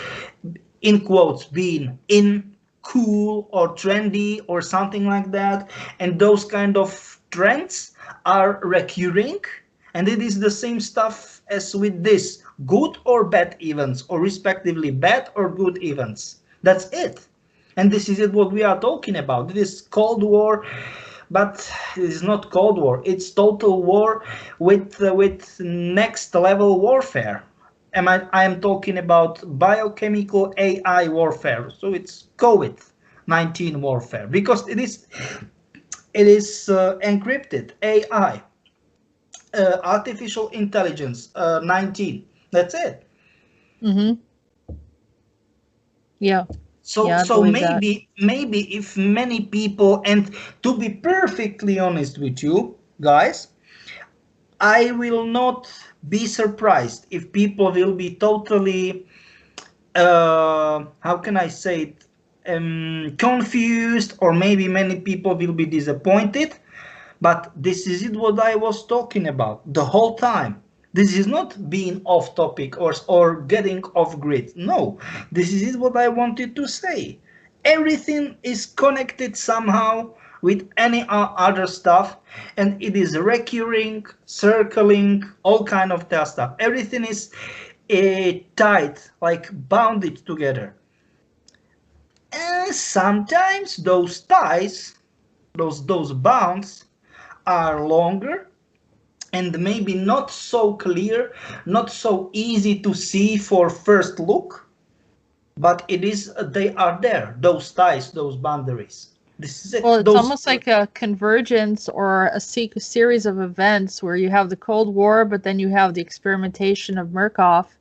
Speaker 2: in quotes, being in cool or trendy or something like that, and those kind of trends are recurring, and it is the same stuff as with this good or bad events, or respectively bad or good events. That's it. And this is it what we are talking about. It is Cold War, but it is not Cold War. It's total war with next level warfare. I am talking about biochemical AI warfare. So it's COVID-19 warfare, because it is encrypted AI, artificial intelligence 19. That's it.
Speaker 1: Mm-hmm. Yeah.
Speaker 2: So maybe if many people, and to be perfectly honest with you guys, I will not be surprised if people will be totally how can I say it, confused, or maybe many people will be disappointed. But this is it what I was talking about the whole time. This is not being off topic or getting off grid. No, this is it what I wanted to say. Everything is connected somehow with any other stuff, and it is recurring, circling, all kind of that stuff. Everything is tight, like bounded together. And sometimes those ties, those bonds, are longer and maybe not so clear, not so easy to see for first look, but they are there, those ties, those boundaries. This is it.
Speaker 1: Well, it's almost like a convergence or a series of events where you have the Cold War, but then you have the experimentation of Murkoff.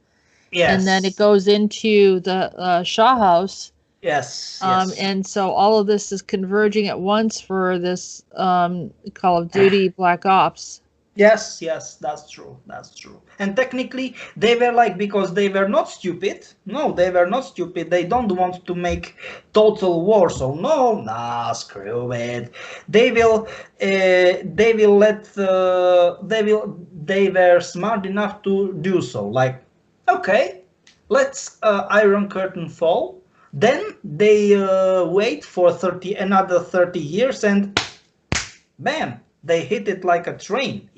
Speaker 2: Yes.
Speaker 1: And then it goes into the Shaw House,
Speaker 2: Yes, yes.
Speaker 1: And so all of this is converging at once for this Call of Duty Black Ops.
Speaker 2: Yes, yes, that's true. That's true. And technically, they were like, because they were not stupid. No, they were not stupid. They don't want to make total war. So no, nah, screw it. They will. They will let. They will. They were smart enough to do so. Like, okay, let's Iron Curtain fall. Then they wait for another 30 years, and bam, they hit it like a train,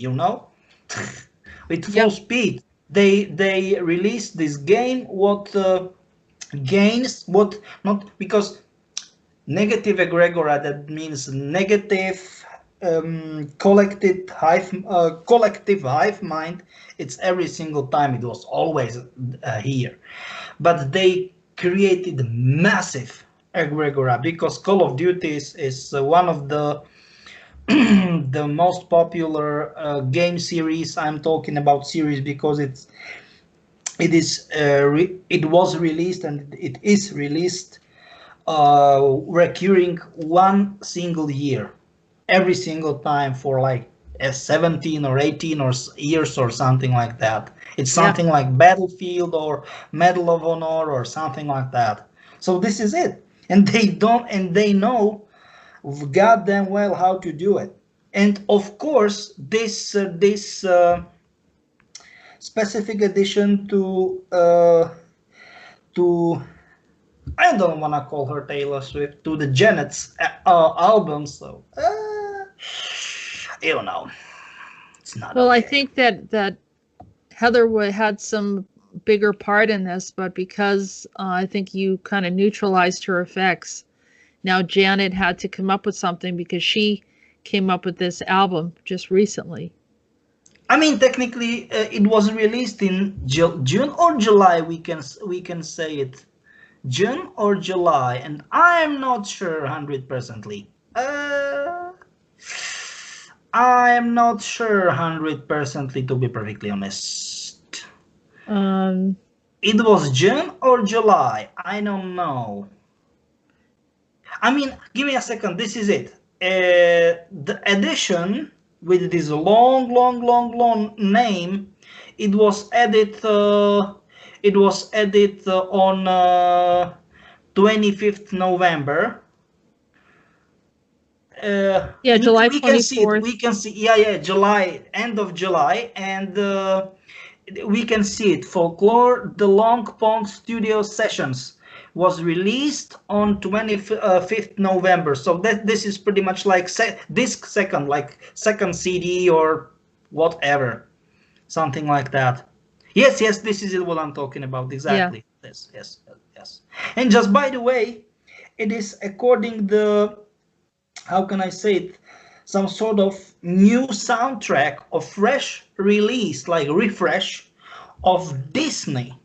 Speaker 2: with full speed. They released this game what gains what not, because negative egregora, that means negative collective hive mind. It's every single time, it was always here, but they created massive egregora, because Call of Duty is one of the the most popular game series. I'm talking about series because it was released, and it is released recurring one single year, every single time, for like 17 or 18 or years or something like that. It's something like Battlefield or Medal of Honor or something like that. So this is it, and they know goddamn well how to do it. And of course, this specific addition to I don't want to call her Taylor Swift, to the Janet's album. So you know, it's not.
Speaker 1: Well,
Speaker 2: okay.
Speaker 1: I think that Heather had some bigger part in this, but because I think you kind of neutralized her effects, now Janet had to come up with something because she came up with this album just recently.
Speaker 2: I mean, technically, it was released in June or July. We can say it, June or July, and I'm not sure 100%ly. I'm not sure 100%ly, to be perfectly honest. It was June or July. I don't know. I mean, give me a second. This is it. The edition with this long name, it was added. On 25th November.
Speaker 1: Yeah, July
Speaker 2: We can see it.
Speaker 1: 24th.
Speaker 2: We can see. Yeah, July, end of July, and we can see it. Folklore, the Long Pond Studio Sessions was released on 25th November. So this is pretty much like disc second, like second CD or whatever, something like that. Yes, this is what I'm talking about exactly. Yeah. Yes. And just by the way, it is according the, how can I say it, some sort of new soundtrack of fresh release, like refresh of Disney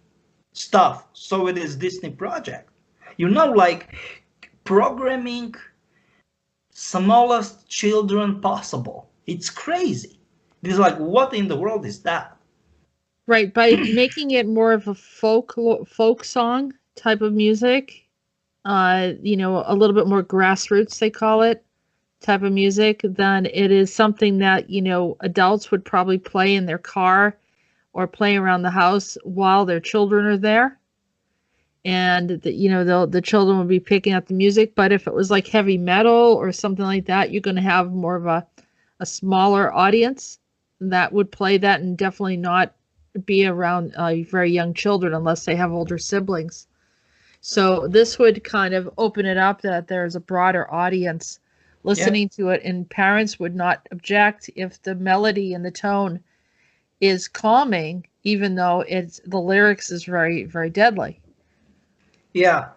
Speaker 2: stuff. So it is Disney project. Like programming smallest children possible. It's crazy. It's like, what in the world is that?
Speaker 1: Right, by making it more of a folk song type of music, a little bit more grassroots, they call it, type of music, then it is something that, adults would probably play in their car or play around the house while their children are there. And the children would be picking up the music. But if it was like heavy metal or something like that, you're going to have more of a smaller audience that would play that, and definitely not be around very young children unless they have older siblings. So this would kind of open it up that there's a broader audience listening to it, and parents would not object if the melody and the tone is calming, even though the lyrics is very, very deadly.
Speaker 2: Yeah,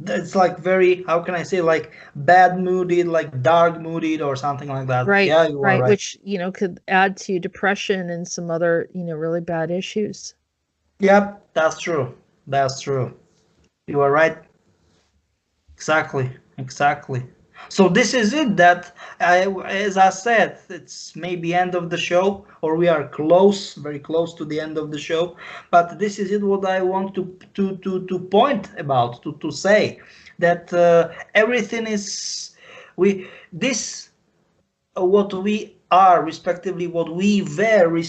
Speaker 2: it's like very, how can I say, like bad mooded, like dark mooded or something like that.
Speaker 1: Right.
Speaker 2: Yeah, you are right.
Speaker 1: Which, could add to depression and some other, really bad issues.
Speaker 2: Yep, that's true. That's true. You are right. Exactly. So this is it. That as I said, it's maybe end of the show, or we are close, very close to the end of the show. But this is it. What I want to point about, to say. that everything is we this what we are respectively what we were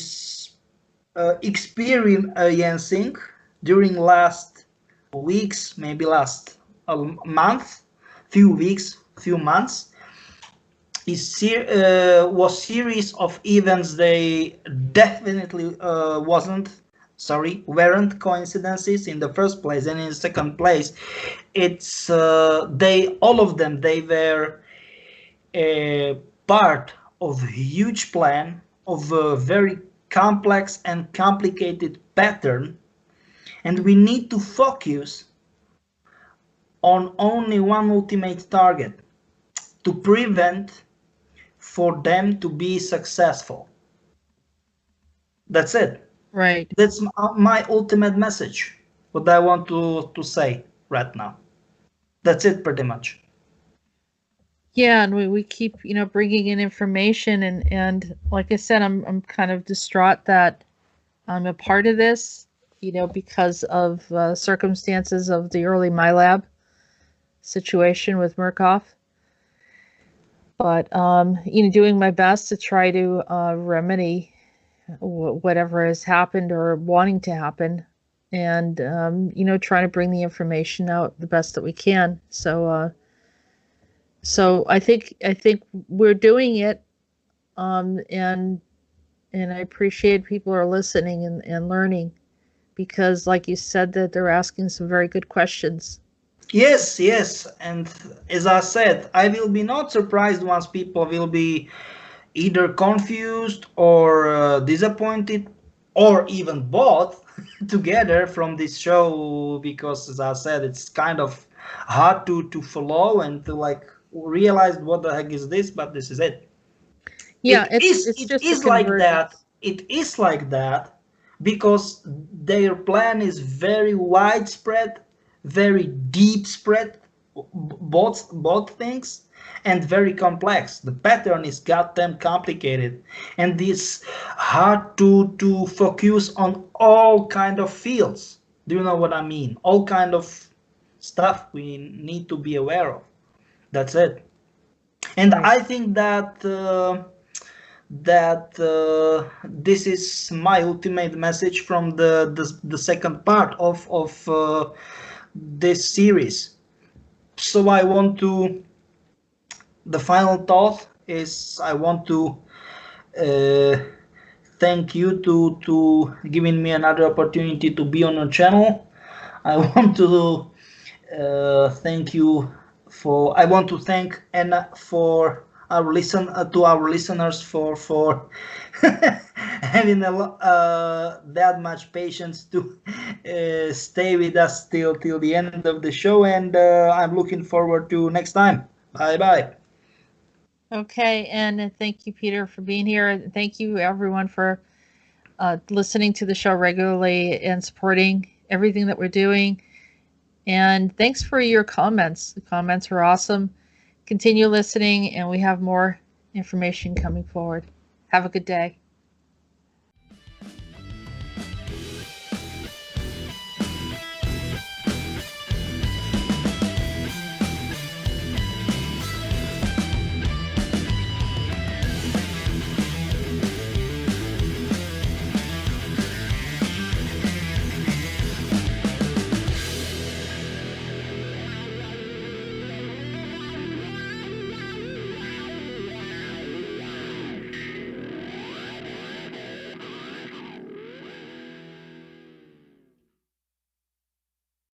Speaker 2: experiencing during last weeks, maybe last month, few weeks, few months, was series of events. They definitely weren't coincidences in the first place, and in the second place, it's they all of them they were a part of a huge plan of a very complex and complicated pattern, and we need to focus on only one ultimate target to prevent for them to be successful. That's it.
Speaker 1: Right.
Speaker 2: That's my ultimate message, what I want to say right now. That's it pretty much.
Speaker 1: Yeah, and we keep, bringing in information, and like I said, I'm kind of distraught that I'm a part of this, because of circumstances of the early MyLab situation with Murkoff. But doing my best to try to remedy whatever has happened or wanting to happen, and trying to bring the information out the best that we can. So I think we're doing it, and I appreciate people are listening and learning, because, like you said, that they're asking some very good questions.
Speaker 2: Yes, and as I said, I will be not surprised once people will be either confused or disappointed, or even both together from this show, because as I said, it's kind of hard to follow and to like realize what the heck is this, but this is it.
Speaker 1: Yeah, it's
Speaker 2: It
Speaker 1: just a
Speaker 2: is like that.
Speaker 1: convergence.
Speaker 2: It is like that because their plan is very widespread, very deep spread, both things, and very complex. The pattern is goddamn complicated, and it's hard to focus on all kind of fields. Do you know what I mean? All kind of stuff we need to be aware of. That's it. And
Speaker 1: Right.
Speaker 2: I think that this is my ultimate message from the second part of this series. So I want to the final thought is I want to uh, thank you to giving me another opportunity to be on your channel. I want to thank you for. I want to thank Anna for our listeners for having that much patience to stay with us till the end of the show, and I'm looking forward to next time. Bye bye.
Speaker 1: Okay, and thank you, Peter, for being here. And thank you, everyone, for listening to the show regularly and supporting everything that we're doing. And thanks for your comments. The comments are awesome. Continue listening, and we have more information coming forward. Have a good day.